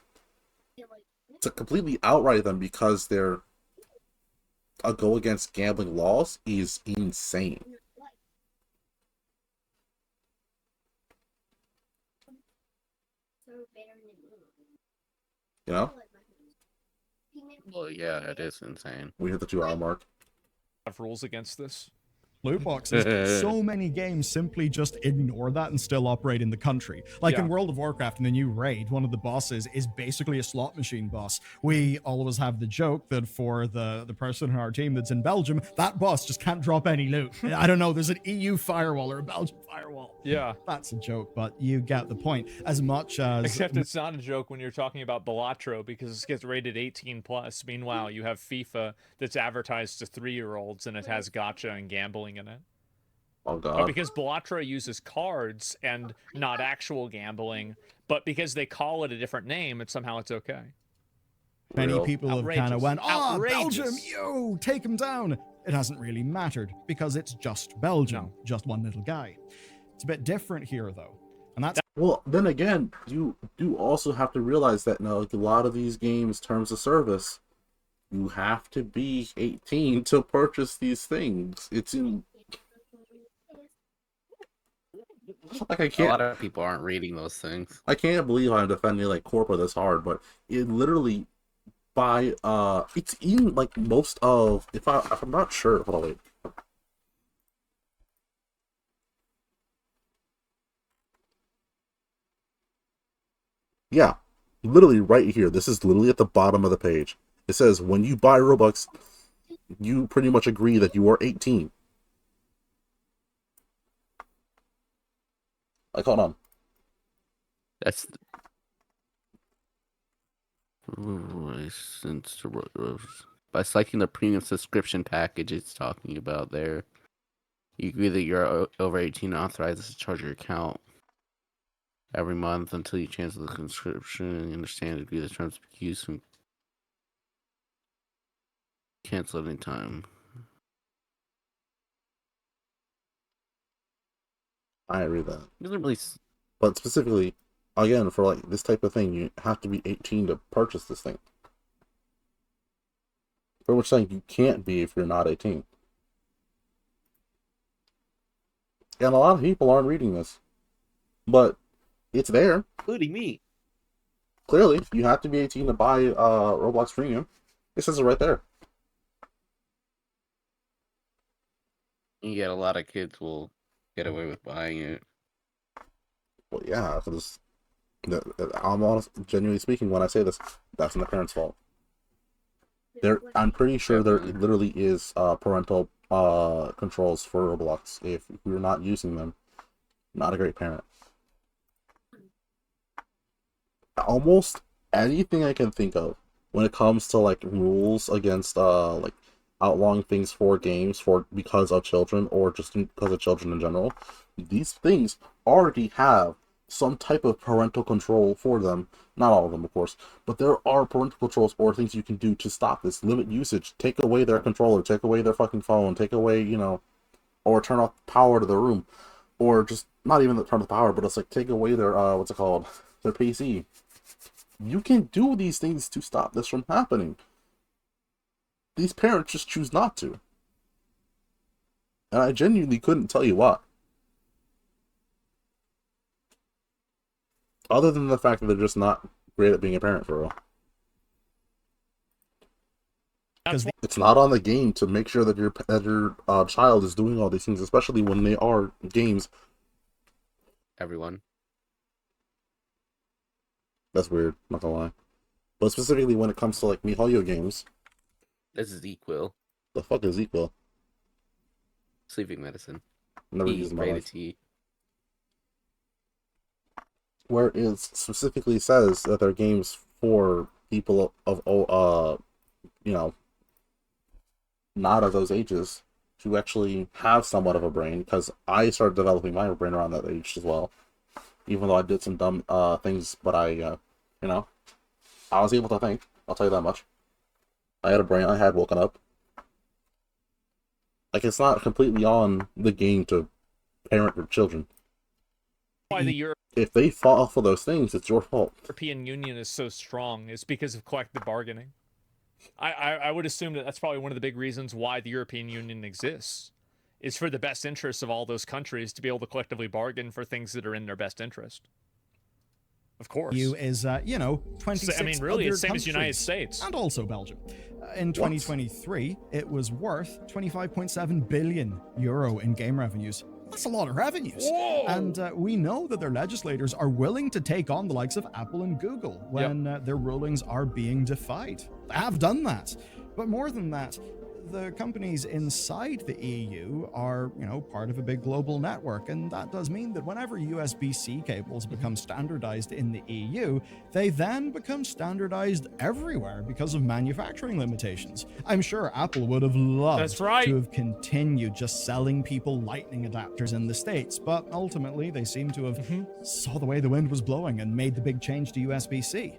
to completely outright them because they're a go against gambling laws is insane. You know? Well, yeah, it is insane. We hit the 2 hour mark. Have rules against this. Loot boxes, so many games simply just ignore that and still operate in the country. Like Yeah. in World of Warcraft, in the new raid, one of the bosses is basically a slot machine boss. We always have the joke that for the person in our team that's in Belgium, that boss just can't drop any loot. I don't know, there's an EU firewall or a Belgian firewall. Yeah. That's a joke, but you get the point. As much as Except it's not a joke when you're talking about Balatro because it gets rated 18 plus. Meanwhile, you have FIFA that's advertised to 3-year-olds and it has gacha and gambling in it. Oh But god. because Balatro uses cards and not actual gambling, but because they call it a different name, it's okay. many Real. people have kind of Outrageous. went, oh, Outrageous. Belgium, you, take him down. It hasn't really mattered because it's just Belgium, No. just one little guy. It's a bit different here, though. And that's Well, then again, you do also have to realize that like a lot of these games, terms of service, you have to be 18 to purchase these things. It's in like I A can't lot of people aren't reading those things. I can't believe I'm defending like Corpa this hard, but it literally by it's in like most of if I'm not sure. Hold on, wait. Yeah, literally right here. This is literally at the bottom of the page. It says when you buy Robux, you pretty much agree that you are 18. Like, hold on. That's license by selecting the premium subscription package it's talking about there. You agree that you're over 18 and authorized to charge your account every month until you cancel the subscription and understand agree the terms of use and cancel at any time. I read that. It doesn't really But specifically, again, for like this type of thing, you have to be 18 to purchase this thing. For which saying you can't be if you're not 18. And a lot of people aren't reading this. But it's there. including me. Clearly, you have to be 18 to buy Roblox Premium. It says it right there. And yet a lot of kids will get away with buying it. Well, yeah, because I'm honest, genuinely speaking, when I say this, that's not the parents' fault. I'm pretty sure there literally is parental controls for Roblox. If you're not using them, not a great parent. Almost anything I can think of when it comes to like rules against like outlawing things for games for because of children or just because of children in general, these things already have some type of parental control for them. Not all of them, of course, but there are parental controls or things you can do to stop this. Limit usage, take away their controller, take away their fucking phone, take away, or turn off power to the room, or just not even turn off the power, but it's like take away their what's it called, their PC. You can do these things to stop this from happening. These parents just choose not to. And I genuinely couldn't tell you why. Other than the fact that they're just not great at being a parent for real. It's not on the game to make sure that your child is doing all these things, especially when they are games. Everyone. That's weird, not gonna lie. But specifically when it comes to like MiHoYo games, This is Equil. the fuck is equal? Sleeping medicine. Never Tea, used in my rated life. tea. Where it specifically says that they're games for people of you know, not of those ages to actually have somewhat of a brain, because I started developing my brain around that age as well. Even though I did some dumb things, but I I was able to think. I'll tell you that much. I had a brain. I had woken up. Like, it's not completely on the game to parent your children. Why the If they fall for those things, it's your fault. European Union is so strong is because of collective bargaining. I would assume that that's probably one of the big reasons why the European Union exists, is for the best interests of all those countries to be able to collectively bargain for things that are in their best interest. Of course. EU is, 26 I mean, really, other it's same as the United countries, States. and also Belgium. In 2023, it was worth 25.7 billion euro in game revenues. That's a lot of revenues. Whoa! And we know that their legislators are willing to take on the likes of Apple and Google when their rulings are being defied. They have done that. But more than that, the companies inside the EU are, part of a big global network, and that does mean that whenever USB-C cables become standardized in the EU, they then become standardized everywhere because of manufacturing limitations. I'm sure Apple would have loved to have continued just selling people lightning adapters in the States, but ultimately they seem to have saw the way the wind was blowing and made the big change to USB-C.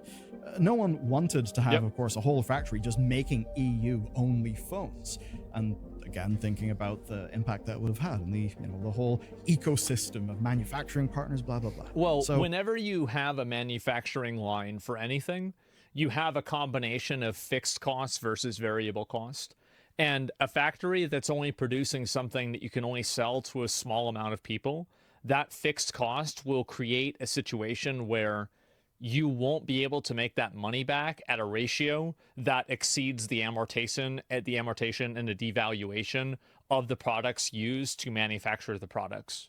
No one wanted to have, of course, a whole factory just making EU-only phones. And again, thinking about the impact that would have had on the whole ecosystem of manufacturing partners, blah, blah, blah. Well, whenever you have a manufacturing line for anything, you have a combination of fixed costs versus variable cost. And a factory that's only producing something that you can only sell to a small amount of people, that fixed cost will create a situation where you won't be able to make that money back at a ratio that exceeds the amortization and the devaluation of the products used to manufacture the products.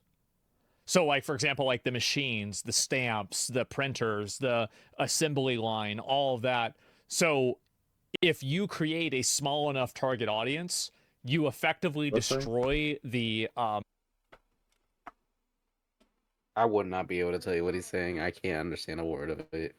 So, like, for example, like the machines, the stamps, the printers, the assembly line, all of that. So if you create a small enough target audience, you effectively destroy the I would not be able to tell you what he's saying. I can't understand a word of it.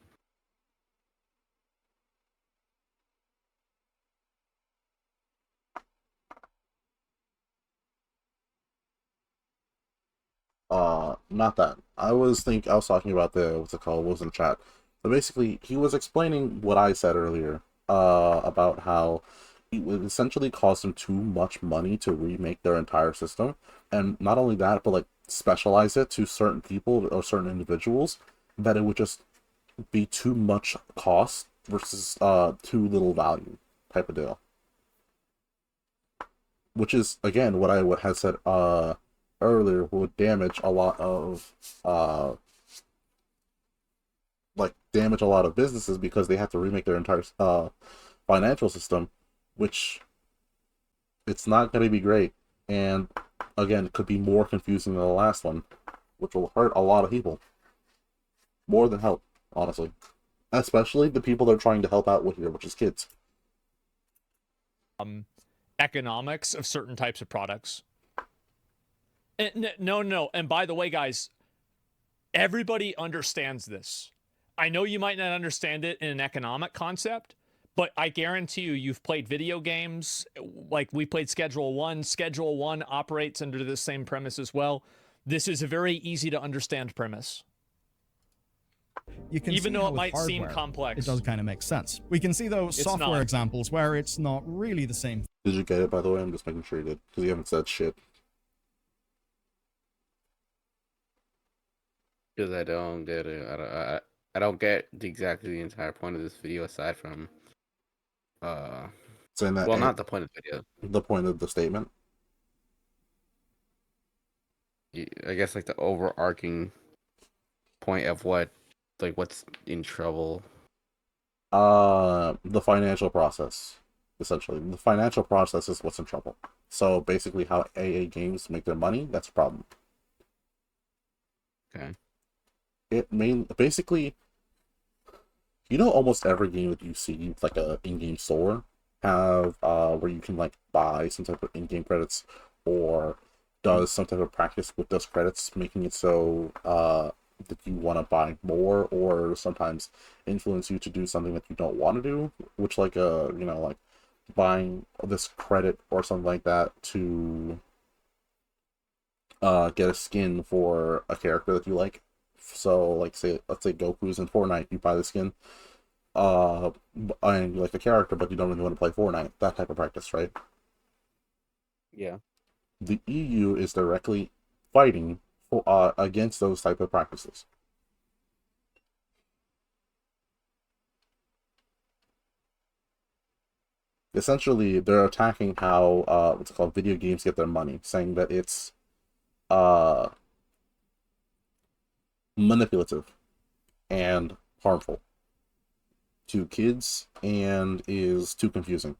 Not that. I was talking about what's it called, what was in the chat. But basically, he was explaining what I said earlier, about how it would essentially cost them too much money to remake their entire system. And not only that, but like specialize it to certain people or certain individuals, that it would just be too much cost versus too little value type of deal. Which is, again, what I would have said earlier, would damage a lot of businesses, because they have to remake their entire financial system, which it's not going to be great, and again, it could be more confusing than the last one, which will hurt a lot of people more than help, honestly, especially the people they're trying to help out with here, which is kids. Economics of certain types of products. No. And by the way, guys, everybody understands this. I know you might not understand it in an economic concept, but I guarantee you've played video games. Like, we played Schedule 1. Schedule 1 operates under the same premise as well. This is a very easy to understand premise. You can Even see though how it with might hardware, seem complex. it does kind of make sense. We can see those software examples where it's not really the same. Did you get it, by the way? I'm just making sure you did, because you haven't said shit. Because I don't get it. I don't get exactly the entire point of this video, aside from saying that, well, not the point of the video. The point of the statement. I guess like the overarching point of what's in trouble. The financial process. Essentially, the financial process is what's in trouble. So basically, how AA games make their money, that's a problem. Okay. Basically, You know, almost every game that you see, like a in-game store, have where you can like buy some type of in-game credits, or does some type of practice with those credits, making it so that you want to buy more, or sometimes influence you to do something that you don't want to do, which like like buying this credit or something like that to get a skin for a character that you like. So like let's say Goku's in Fortnite, you buy the skin, and you like the character, but you don't really want to play Fortnite. That type of practice, right? Yeah. The EU is directly fighting for against those type of practices. Essentially, they're attacking how what's it called, video games get their money, saying that it's uh manipulative and harmful to kids and is too confusing.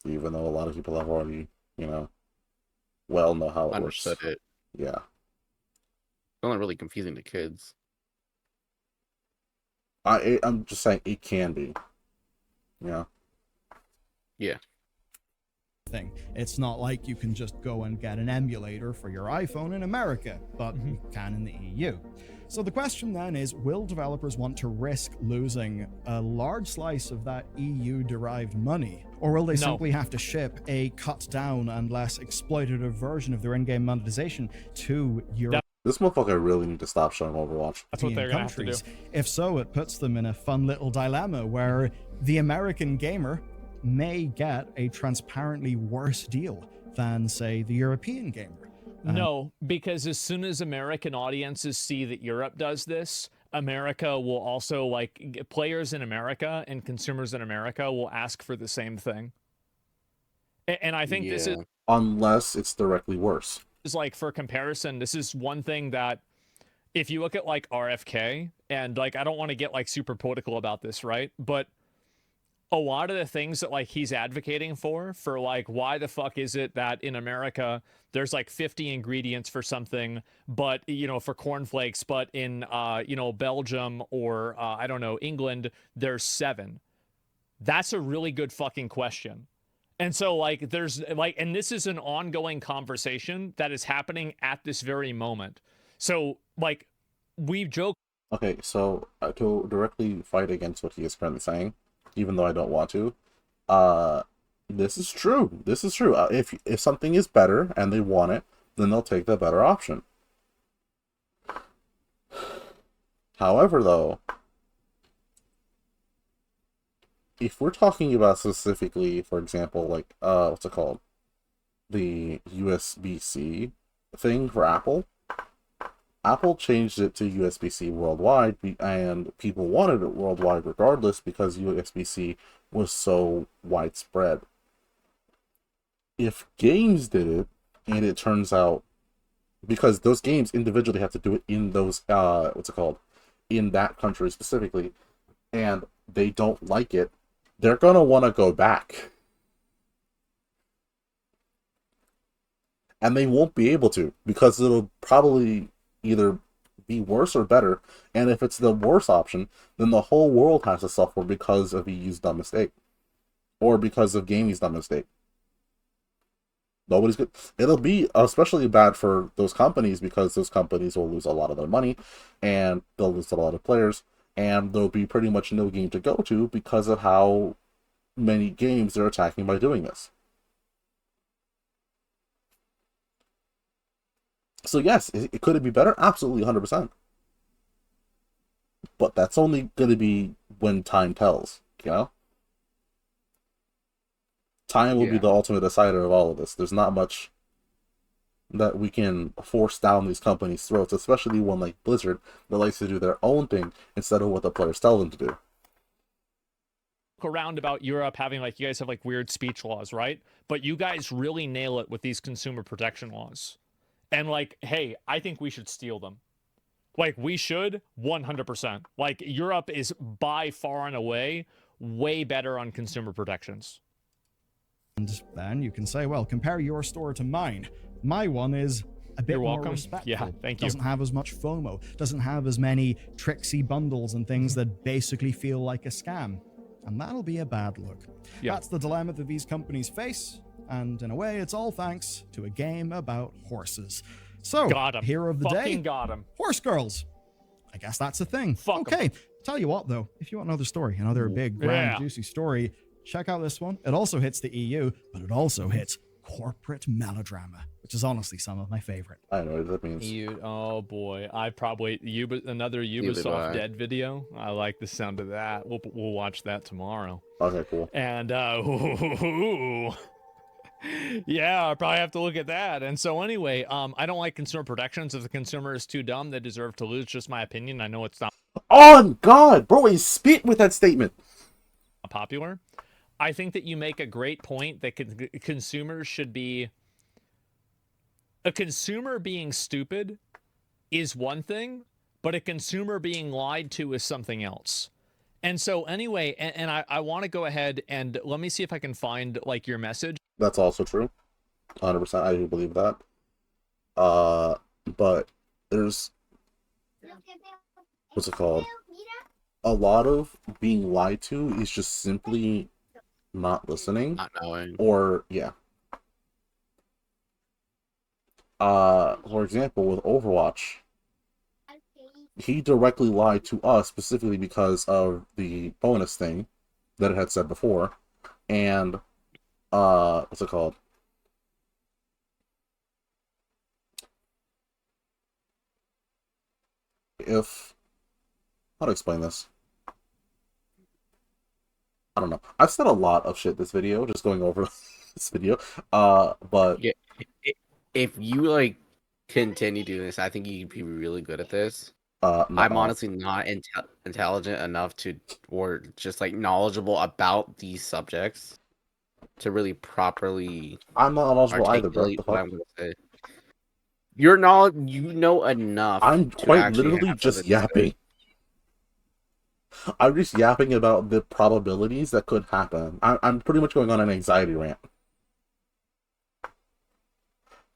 Even though a lot of people have already, know how it Understood works. it. Yeah. It's only really confusing to kids. I'm just saying it can be. Yeah. Yeah. Thing. It's not like you can just go and get an emulator for your iPhone in America, but you can in the EU. So the question then is, will developers want to risk losing a large slice of that EU-derived money? Or will they simply have to ship a cut down and less exploitative version of their in-game monetization to Europe? This motherfucker really need to stop showing Overwatch. That's what they're gonna have to do. If so, it puts them in a fun little dilemma where the American gamer may get a transparently worse deal than, say, the European gamer. No, because as soon as American audiences see that Europe does this, America will also, like, players in America and consumers in America will ask for the same thing. And I think this is... Unless it's directly worse. Like, for comparison, this is one thing that, if you look at, like, RFK, and, like, I don't want to get, like, super political about this, right? But a lot of the things that, like, he's advocating for, like, why the fuck is it that in America there's like 50 ingredients for something, but, for cornflakes, but in, Belgium or, I don't know, England, there's 7. That's a really good fucking question. And so, like, there's, like, and this is an ongoing conversation that is happening at this very moment. So, like, we've joked. Okay, so to directly fight against what he is currently saying, even though I don't want to, this is true. This is true. If something is better and they want it, then they'll take the better option. However, though, if we're talking about specifically, for example, like, what's it called? The USB-C thing for Apple. Apple changed it to USB-C worldwide, and people wanted it worldwide regardless because USB-C was so widespread. If games did it, and it turns out, because those games individually have to do it in those, in that country specifically, and they don't like it, they're gonna want to go back. And they won't be able to, because it'll probably either be worse or better, and if it's the worse option, then the whole world has to suffer because of EU's dumb mistake, or because of gaming's dumb mistake. Nobody's good. It'll be especially bad for those companies, because those companies will lose a lot of their money, and they'll lose a lot of players, and there'll be pretty much no game to go to because of how many games they're attacking by doing this. So yes, could it be better? Absolutely, 100%. But that's only going to be when time tells, Time will be the ultimate decider of all of this. There's not much that we can force down these companies' throats, especially one like Blizzard that likes to do their own thing instead of what the players tell them to do. Around about Europe having, like, you guys have, like, weird speech laws, right? But you guys really nail it with these consumer protection laws. And, like, hey, I think we should steal them. Like, we should 100%. Like, Europe is by far and away way better on consumer protections. And then you can say, well, compare your store to mine. My one is a bit You're more welcome. respectful. Yeah, thank you. Doesn't have as much FOMO, doesn't have as many tricksy bundles and things that basically feel like a scam. And that'll be a bad look. Yeah. That's the dilemma that these companies face, and in a way, it's all thanks to a game about horses. So, Got 'em. hero of the Fucking day, got him. horse girls. I guess that's a thing. Fuck 'em. Okay, tell you what though, if you want another story, another big, grand, Yeah. juicy story, check out this one. It also hits the EU, but it also hits corporate melodrama, which is honestly some of my favorite. I don't know what that means. Oh boy, another Neither do Ubisoft I. Dead video. I like the sound of that. We'll watch that tomorrow. Okay, cool. And yeah, I'll probably have to look at that. And so anyway, I don't like consumer protections. If the consumer is too dumb, they deserve to lose. Just my opinion. I know it's not On God, bro, he spit with that statement. popular. I think that you make a great point that consumers should be. A consumer being stupid is one thing, but a consumer being lied to is something else. And so anyway, and I want to go ahead and let me see if I can find like your message. That's also true. 100%, I do believe that. But there's, what's it called? A lot of being lied to is just simply not listening. Not knowing. Or, yeah. For example, with Overwatch, he directly lied to us specifically because of the bonus thing that it had said before. And, what's it called? How to explain this? I don't know. I've said a lot of shit this video, just going over this video. But Yeah, if you like continue doing this, I think you'd be really good at this. I'm honestly not intelligent enough to, or just like knowledgeable about these subjects to really properly I'm not knowledgeable either, bro. articulate The what fuck? I'm gonna say. You're knowledge, you know enough. I'm to quite actually literally have just something to say. yapping. I'm just yapping about the probabilities that could happen. I'm pretty much going on an anxiety rant.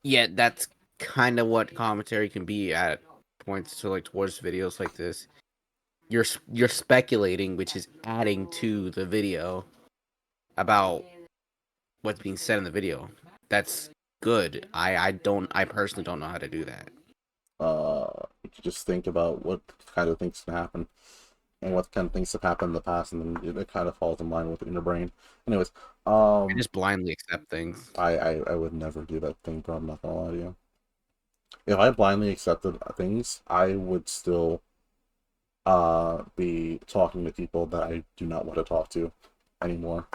Yeah, that's kind of what commentary can be at points to like towards videos like this. You're speculating, which is adding to the video about what's being said in the video. That's good. I personally don't know how to do that. You could just think about what kind of things can happen and what kind of things have happened in the past, and then it kind of falls in line with it in your brain. Anyways, I just blindly accept things. I would never do that thing, bro. I'm not gonna lie to you. If I blindly accepted things, I would still be talking to people that I do not want to talk to anymore.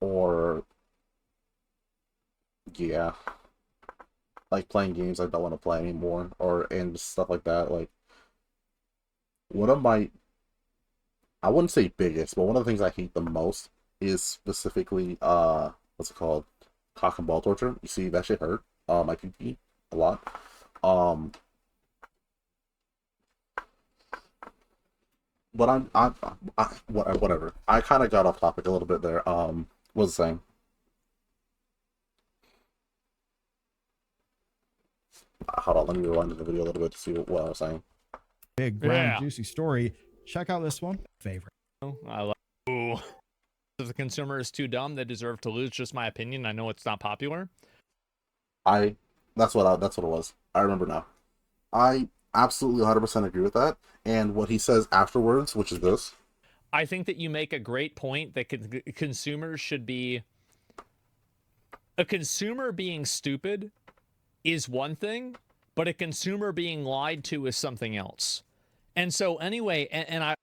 Or yeah. Like playing games I don't want to play anymore, and stuff like that. Like one of my, I wouldn't say biggest, but one of the things I hate the most is specifically what's it called? Cock and ball torture. You see that shit hurt my PP a lot. But whatever. I kind of got off topic a little bit there. What was I saying? Hold on, let me rewind the video a little bit to see what I was saying. Big, grand, Yeah. juicy story. Check out this one. Favorite. I like. Ooh. If the consumer is too dumb, they deserve to lose. Just my opinion. I know it's not popular. That's what it was. I remember now. I absolutely 100% agree with that. And what he says afterwards, which is this. I think that you make a great point that consumers should be. A consumer being stupid is one thing, but a consumer being lied to is something else. And so anyway, And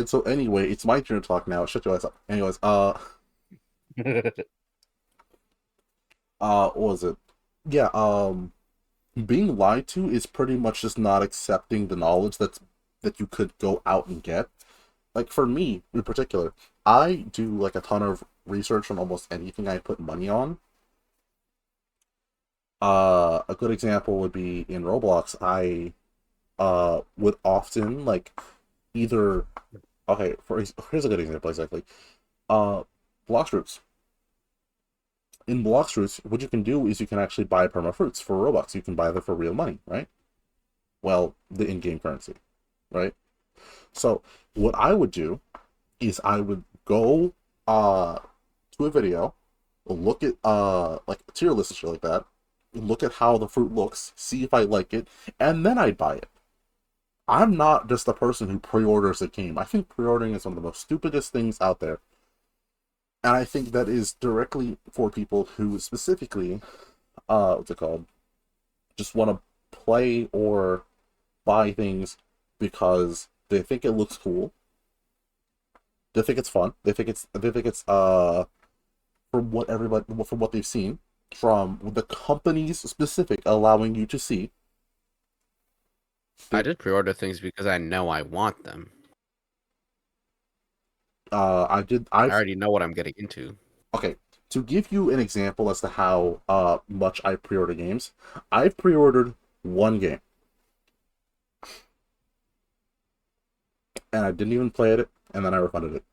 so anyway, it's my turn to talk now. Shut your ass up. Anyways, what was it? Yeah, being lied to is pretty much just not accepting the knowledge that you could go out and get. Like for me in particular, I do like a ton of research on almost anything I put money on. A good example would be in Roblox. I would often like either here's a good example exactly. Blox Roots. in Blox Fruits, what you can do is you can actually buy perma fruits for Robux. You can buy them for real money, right? Well, the in-game currency, right? So what I would do is I would go to a video, look at like a tier list and shit like that, look at how the fruit looks, see if I like it, and then I'd buy it. I'm not just the person who pre-orders a game. I think pre-ordering is one of the most stupidest things out there. And I think that is directly for people who specifically, what's it called? Just want to play or buy things because they think it looks cool. They think it's fun. They think it's from what everybody from what they've seen from the companies specific allowing you to see. I just pre-order things because I know I want them. I I've already know what I'm getting into. Okay, to give you an example as to how much I pre-order games, I've pre-ordered one game and I didn't even play it, and then I refunded it.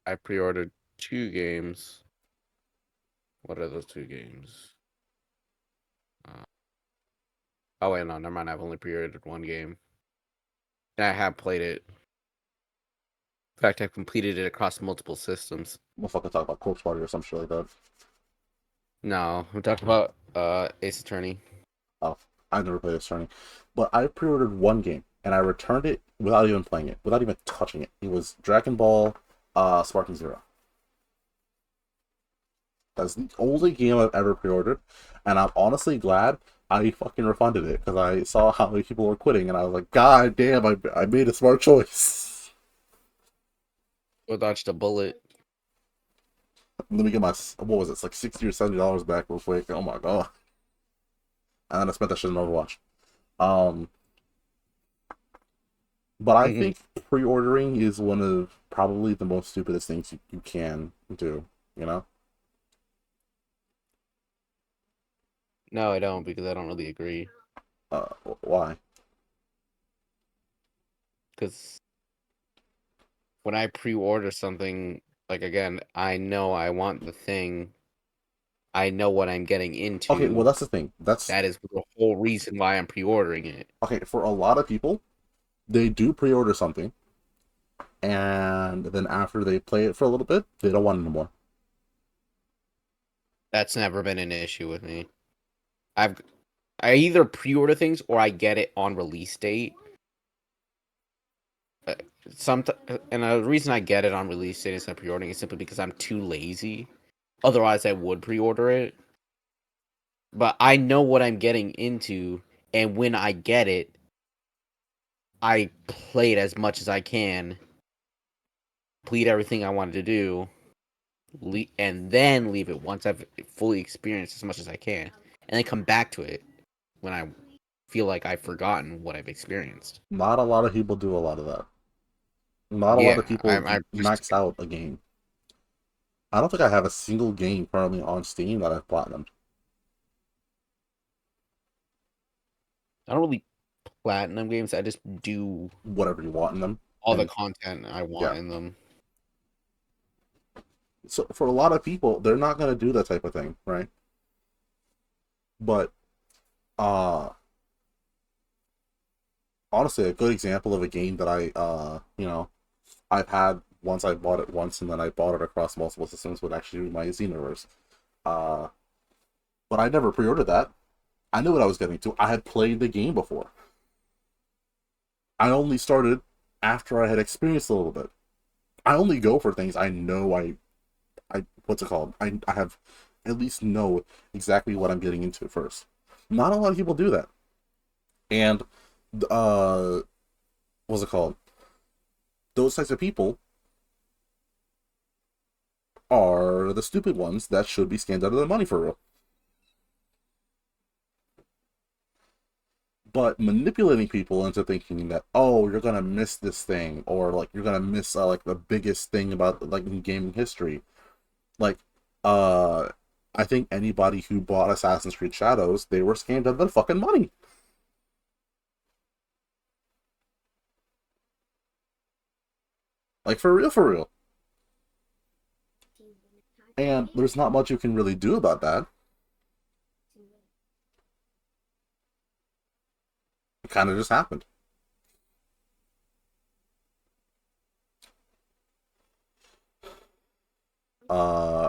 I pre-ordered 2 games. What are those 2 games? Oh wait, no, never mind. I've only pre-ordered 1 game. And I have played it. In fact, I've completed it across multiple systems. We'll fucking talk about Corpse Party or some shit like that. No, I'm talking about Ace Attorney. Oh, I've never played this turning, but I pre-ordered one game and I returned it without even playing it, without even touching it. It was Dragon Ball, Sparking Zero. That's the only game I've ever pre-ordered, and I'm honestly glad I fucking refunded it because I saw how many people were quitting, and I was like, God damn, I made a smart choice. Or dodged a bullet. Let me get my what was it? It's like $60 or $70 back real quick. Oh my god! And then I spent that shit in Overwatch. Um, but I think pre-ordering is one of probably the most stupidest things you can do. You know? No, I don't, because I don't really agree. Why? Because when I pre-order something, like again, I know I want the thing. I know what I'm getting Okay, well into. that's the thing. That's That is the whole reason why I'm pre-ordering it. okay for a lot of people. They do pre-order something, and then after they play it for a little bit, they don't want it anymore. That's never been an issue with me. I either pre-order things or I get it on release date. And the reason I get it on release date instead of pre-ordering is simply because I'm too lazy. Otherwise, I would pre-order it. But I know what I'm getting into, and when I get it, I play it as much as I can, complete everything I wanted to do, and then leave it once I've fully experienced as much as I can, and then come back to it when I feel like I've forgotten what I've experienced. Not a lot of people do a lot of that. Not a lot Yeah, of people I just max out a game. I don't think I have a single game currently on Steam that I've platinumed. I don't really platinum games. I just do Whatever you want in them. all the And content I yeah. want in them. So for a lot of people, they're not gonna do that type of thing, right? But uh honestly, a good example of a game that I've had once. I bought it once and then I bought it across multiple systems would actually be my Xenoverse. Uh but I never pre-ordered that. I knew what I was getting to. I had played the game before. I only started after I had experienced a little bit. I only go for things I know I what's it called? I have at least know exactly what I'm getting into first. Not a lot of people do that. And uh what's it called? Those types of people are the stupid ones that should be scammed out of their money for real. But manipulating people into thinking that, oh, you're gonna miss this thing, or like you're gonna miss like the biggest thing about like in gaming history. Like, uh, I think anybody who bought Assassin's Creed Shadows, they were scammed out of their fucking money. Like for real, for real. And there's not much you can really do about that. It kind of just happened.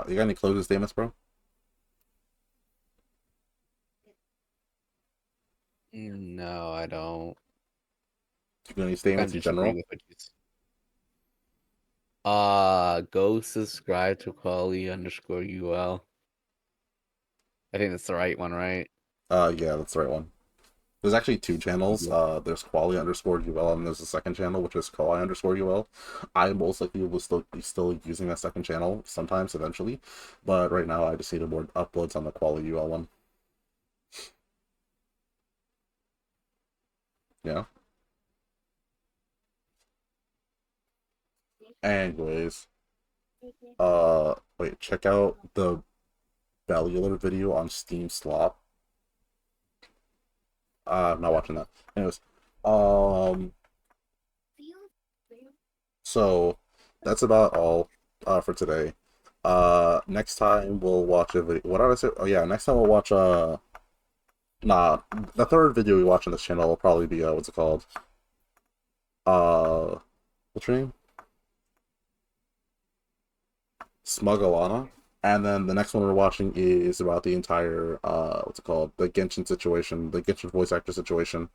You got any closing statements, bro? No, I don't. You got any Kind statements of in disagree general? with what you said. Go subscribe to Quali_UL. I think that's the right one, right? Yeah, that's the right one. There's actually two channels. Yeah. There's Quali_UL and there's a second channel which is Koi_UL. I most likely will still be using that second channel sometimes eventually, but right now I just need more uploads on the Quali_UL one. Yeah. Anyways, wait, check out the Bellular video on Steam Slop. I'm not watching that. Anyways, um, so that's about all for today. Next time we'll watch a video. What did I say? Oh yeah, next time we'll watch nah, the third video we watch on this channel will probably be what's it called? What's her name? Smugalana. And then the next one we're watching is about the entire what's it called? The Genshin situation, the Genshin voice actor situation,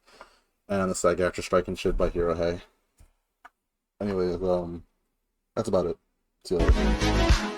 and the SAG actor strike and shit by Hero Hey. Anyways, that's about it. See you later.